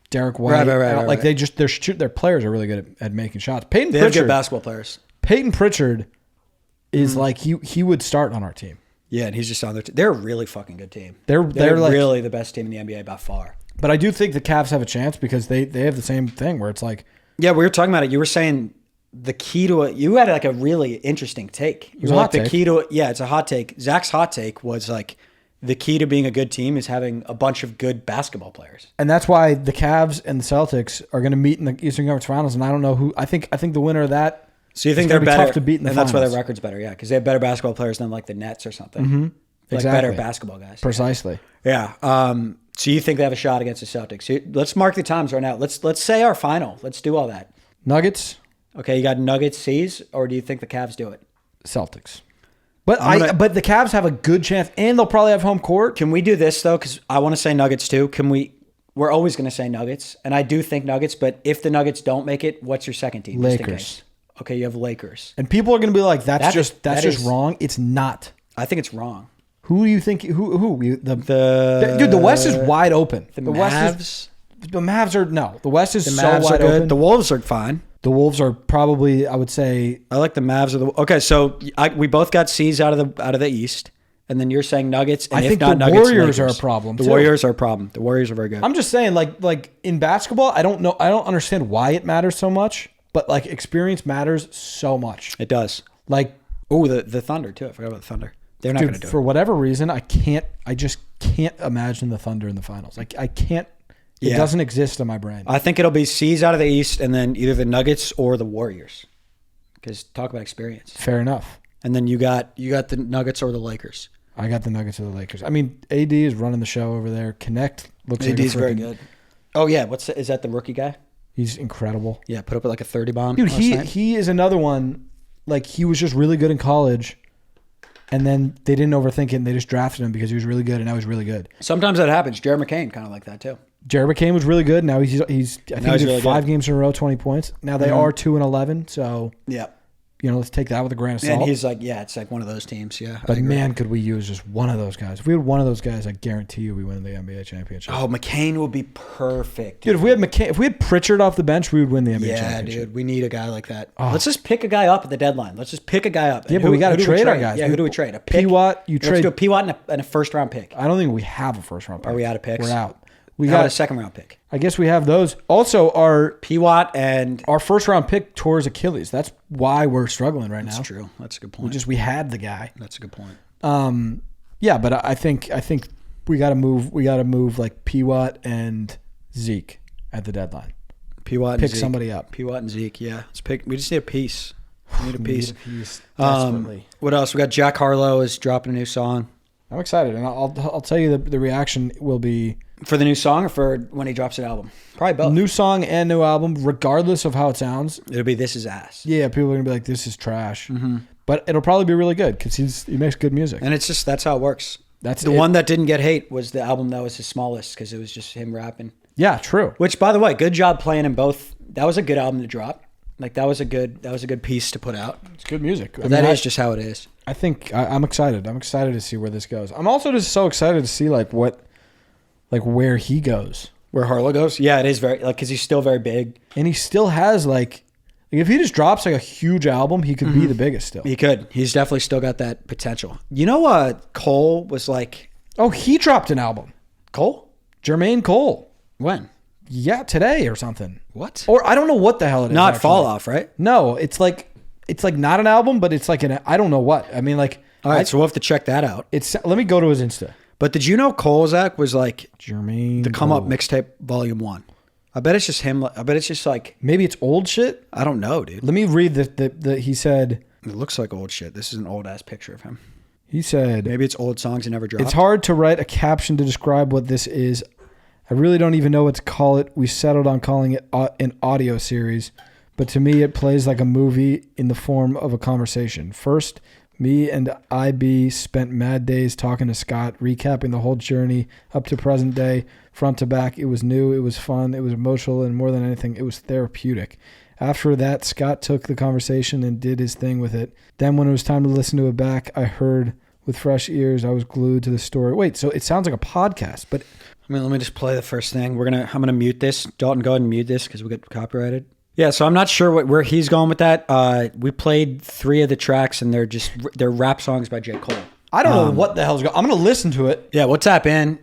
Derek White. Right. They just their players are really good at making shots. They have good basketball players. Peyton Pritchard is like he would start on our team. Yeah, and he's just on their team. They're a really fucking good team. They're like, really the best team in the NBA by far. But I do think the Cavs have a chance because they have the same thing where it's like... Yeah, we were talking about it. You were saying the key to it... You had like a really interesting take. It was a hot take. It's a hot take. Zach's hot take was like the key to being a good team is having a bunch of good basketball players. And that's why the Cavs and the Celtics are going to meet in the Eastern Conference Finals, and I don't know who... I think the winner of that... So you think they're better? Tough to beat in the and finals. That's why their record's better, yeah, because they have better basketball players than like the Nets or something. Mm-hmm. Like better basketball guys. Precisely. Yeah. So you think they have a shot against the Celtics? Let's mark the times right now. Let's say our final. Let's do all that. Nuggets. Okay, you got Nuggets, C's, or do you think the Cavs do it? Celtics. But but the Cavs have a good chance, and they'll probably have home court. Can we do this though? Because I want to say Nuggets too. We're always going to say Nuggets, and I do think Nuggets. But if the Nuggets don't make it, what's your second team? Lakers. Okay, you have Lakers. And people are going to be like, that's just wrong. It's not. I think it's wrong. Who do you think? Who? Dude, the West is wide open. The Mavs. The Mavs are no. The West is so wide open. The Wolves are fine. The Wolves are probably, I would say, I like the Mavs. Okay, so we both got C's out of the East, and then you're saying Nuggets. And I think the Nuggets, Warriors Lakers. are a problem. The Warriors are a problem. The Warriors are very good. I'm just saying, like in basketball, I don't know. I don't understand why it matters so much, but like experience matters so much. It does. Like the Thunder too. I forgot about the Thunder. They're not going to do it. For whatever reason, I just can't imagine the Thunder in the finals. Like I can't. It doesn't exist in my brain. I think it'll be C's out of the East, and then either the Nuggets or the Warriors. Because talk about experience. Fair enough. And then you got the Nuggets or the Lakers. I got the Nuggets or the Lakers. I mean, AD is running the show over there. Connect looks like AD's very good. Oh yeah, is that the rookie guy? He's incredible. Yeah, put up like a 30 bomb. Dude, last night. he is another one. Like, he was just really good in college, and then they didn't overthink it, and they just drafted him because he was really good, and now he's really good. Sometimes that happens. Jared McCain kind of like that too. Jared McCain was really good. Now I think he did really 5 good. games in a row, 20 points. Now they are 2-11, so Yeah. let's take that with a grain of salt. And he's like, yeah, it's like one of those teams. Yeah. But man, could we use just one of those guys? If we had one of those guys, I guarantee you we win the NBA championship. Oh, McCain would be perfect. Dude, if we had Pritchard off the bench, we would win the NBA championship. Yeah, dude, we need a guy like that. Oh. Let's just pick a guy up at the deadline. Let's just pick a guy up. Yeah, but we got to trade our guys. Yeah, who do we trade? A pick? P-Watt, Let's do a P-Watt and a first-round pick. I don't think we have a first-round pick. Are we out of picks? We're out. We got got a second-round pick. I guess we have those. Also, our P-Watt and our first-round pick tore his Achilles. That's why we're struggling right now. That's true. That's a good point. We had the guy. That's a good point. Yeah, but I think we got to move. We got to move like P-Watt and Zeke at the deadline. P-Watt and pick Zeke. somebody up. P-Watt and Zeke. Yeah, let's pick. We just need a piece. We need a piece. Desperately. What else? We got Jack Harlow is dropping a new song. I'm excited, and I'll tell you the reaction will be for the new song or for when he drops an album. Probably both. New song and new album, regardless of how it sounds. It'll be This Is Ass. Yeah, people are gonna be like, "This is trash," but it'll probably be really good because he makes good music, and it's just that's how it works. That's the one that didn't get hate was the album that was his smallest because it was just him rapping. Yeah, true. Which, by the way, good job playing in both. That was a good album to drop. Like that was a good piece to put out. It's good music. That is just how it is. I think I'm excited. I'm excited to see where this goes. I'm also just so excited to see where he goes. Where Harlow goes? Yeah, it is very because he's still very big, and he still has if he just drops like a huge album, he could be the biggest still. He could. He's definitely still got that potential. You know, Cole was like, oh, he dropped an album. Cole? Jermaine Cole. When? Yeah, today or something. What? Or I don't know what the hell it is. Not Fall Off, right? No, it's like not an album, but it's like I don't know what. I mean, like. All right, so we'll have to check that out. Let me go to his Insta. But did you know Colzac was like Jermaine the Come Up mixtape volume 1? I bet it's just him. I bet it's just like maybe it's old shit. I don't know, dude. Let me read the he said. It looks like old shit. This is an old ass picture of him. He said maybe it's old songs he never dropped. It's hard to write a caption to describe what this is. I really don't even know what to call it. We settled on calling it an audio series, but to me it plays like a movie in the form of a conversation. First, me and IB spent mad days talking to Scott, recapping the whole journey up to present day, front to back. It was new, it was fun, it was emotional, and more than anything, it was therapeutic. After that, Scott took the conversation and did his thing with it. Then when it was time to listen to it back, I heard with fresh ears, I was glued to the story. Wait, so it sounds like a podcast, but... I mean, let me just play the first thing. I'm gonna mute this. Dalton, go ahead and mute this because we get copyrighted. Yeah, so I'm not sure where he's going with that. We played 3 of the tracks, and they're rap songs by J. Cole. I don't know what the hell's going on. I'm going to listen to it. Yeah, we'll tap in.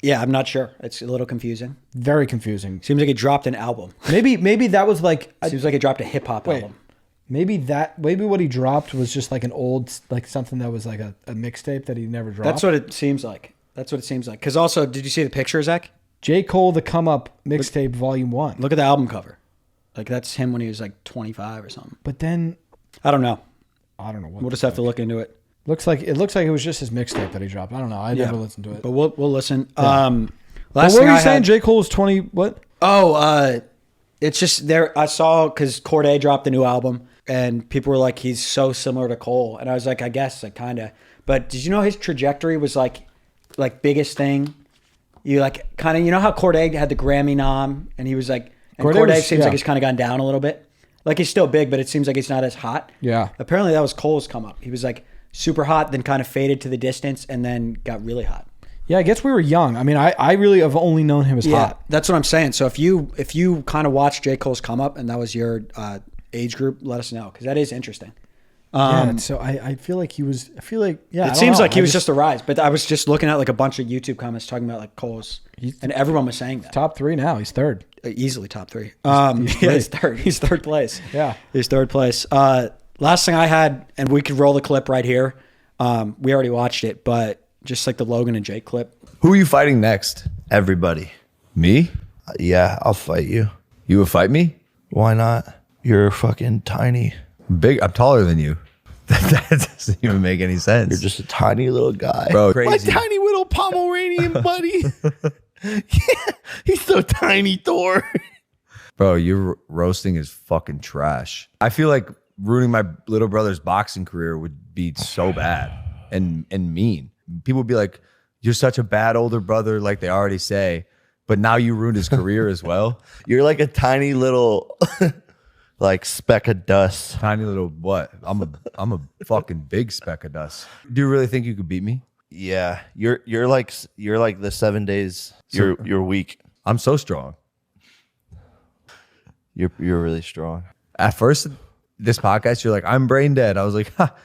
Yeah, I'm not sure. It's a little confusing. Very confusing. Seems like he dropped an album. Maybe that was like... Seems like he dropped a hip-hop album. Maybe what he dropped was just like an old... like something that was like a mixtape that he never dropped. That's what it seems like. Because also, did you see the picture, Zach? J. Cole, The Come Up Mixtape Volume 1. Look at the album cover. Like, that's him when he was like 25 or something. But then... I don't know. What we'll just have to look into it. Looks like it was just his mixtape that he dropped. I don't know. I never listened to it. But we'll listen. Yeah. What were you saying? J. Cole was 20... What? Oh, it's just there. I saw because Cordae dropped the new album, and people were like, he's so similar to Cole. And I was like, I guess, like, kind of. But did you know his trajectory was like biggest thing? You like kind of, you know how Cordae had the Grammy nom, and he was like... And Cordae seems like he's kind of gone down a little bit. Like he's still big, but it seems like he's not as hot. Yeah. Apparently that was Cole's come up. He was like super hot, then kind of faded to the distance, and then got really hot. Yeah, I guess we were young. I mean, I really have only known him as hot. That's what I'm saying. So if you kind of watched J. Cole's come up and that was your age group, let us know because that is interesting. So I feel like he was. I feel like It seems like he was just a rise, but I was just looking at like a bunch of YouTube comments talking about like Cole's, and everyone was saying that top 3 now. He's third, easily top 3. He's third. He's third place. Yeah, he's third place. Last thing I had, and we could roll the clip right here. We already watched it, but just like the Logan and Jake clip. Who are you fighting next? Everybody. Me? Yeah, I'll fight you. You will fight me? Why not? You're fucking tiny. Big. I'm taller than you. That doesn't even make any sense. You're just a tiny little guy. Bro, my crazy. tiny little Pomeranian buddy. Yeah, he's so tiny, Thor. Bro, your roasting is fucking trash. I feel like ruining my little brother's boxing career would be so bad and mean. People would be like, you're such a bad older brother, like they already say, but now you ruined his career as well. You're like a tiny little like speck of dust. Tiny little what? I'm a fucking big speck of dust. Do you really think you could beat me? Yeah, you're like the 7 days. You're weak. I'm so strong. You're really strong. At first, this podcast, you're like, I'm brain dead. I was like, ha.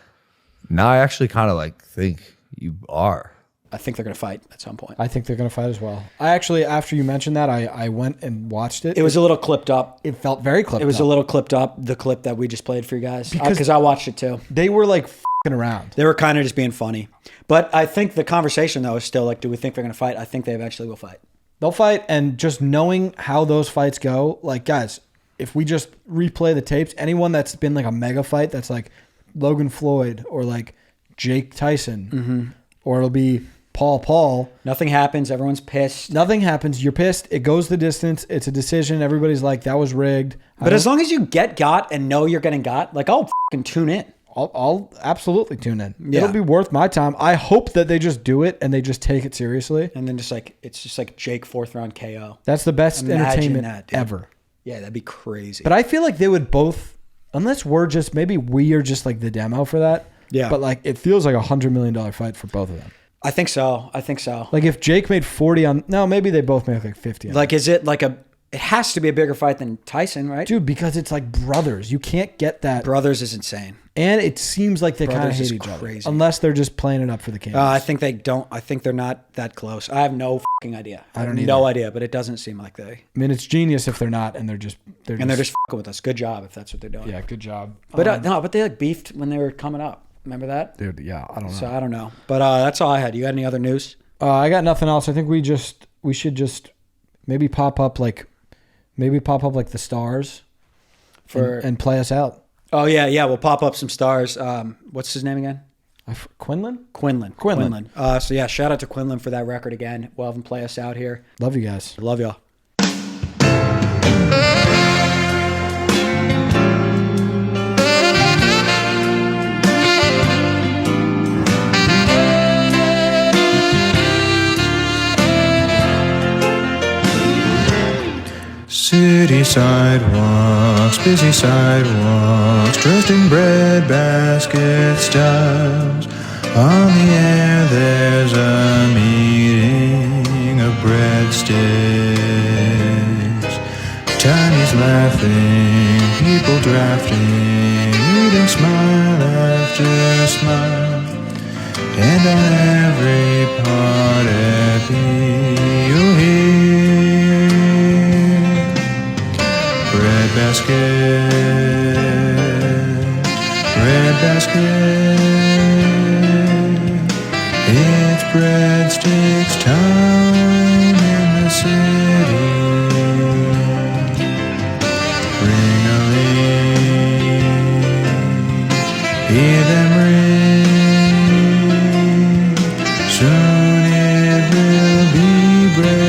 Now I actually kind of like think you are. I think they're going to fight at some point. I think they're going to fight as well. I actually, after you mentioned that, I went and watched it. It was a little clipped up. It felt very clipped up. It was a little clipped up, the clip that we just played for you guys. Because I watched it too. They were like f***ing around. They were kind of just being funny. But I think the conversation, though, is still like, do we think they're going to fight? I think they eventually will fight. They'll fight, and just knowing how those fights go, like, guys, if we just replay the tapes, anyone that's been like a mega fight that's like Logan Floyd or like Jake Tyson, or it'll be Paul. Nothing happens. Everyone's pissed. Nothing happens. You're pissed. It goes the distance. It's a decision. Everybody's like, that was rigged. But as long as you get got and know you're getting got, like, I'll fucking tune in. I'll absolutely tune in. Yeah. It'll be worth my time. I hope that they just do it and they just take it seriously. And then it's just like Jake 4th round KO. That's the best Imagine entertainment that, dude. ever. Yeah, that'd be crazy. But I feel like they would both, unless maybe we are just like the demo for that. Yeah. But like, it feels like $100 million fight for both of them. I think so. Like, if Jake made 40 maybe they both make like 50. Like, is it like it has to be a bigger fight than Tyson, right? Dude, because it's like brothers. You can't get that. Brothers is insane. And it seems like they kind of Brothers is hate each other. crazy. Unless they're just playing it up for the cameras. I think they don't. I think they're not that close. I have no fucking idea. I don't have no idea, but it doesn't seem like they. I mean, it's genius if they're not, and they're just fucking with us. Good job if that's what they're doing. Yeah, good job. But but they like beefed when they were coming up. Remember that? Dude, yeah, I don't know. So I don't know. But that's all I had. You got any other news? I got nothing else. I think we should just maybe pop up like the stars and play us out. Oh yeah. We'll pop up some stars. What's his name again? Quinlan. So yeah, shout out to Quinlan for that record again. We'll have him play us out here. Love you guys. Love y'all. City sidewalks, busy sidewalks, dressed in bread basket styles. On the air there's a meeting of breadsticks. Tiny's laughing, people drafting, eating smile after smile. And on every party you'll hear bread basket. It's breadsticks time in the city. Ring-a-ling, hear them ring. Soon it will be bread.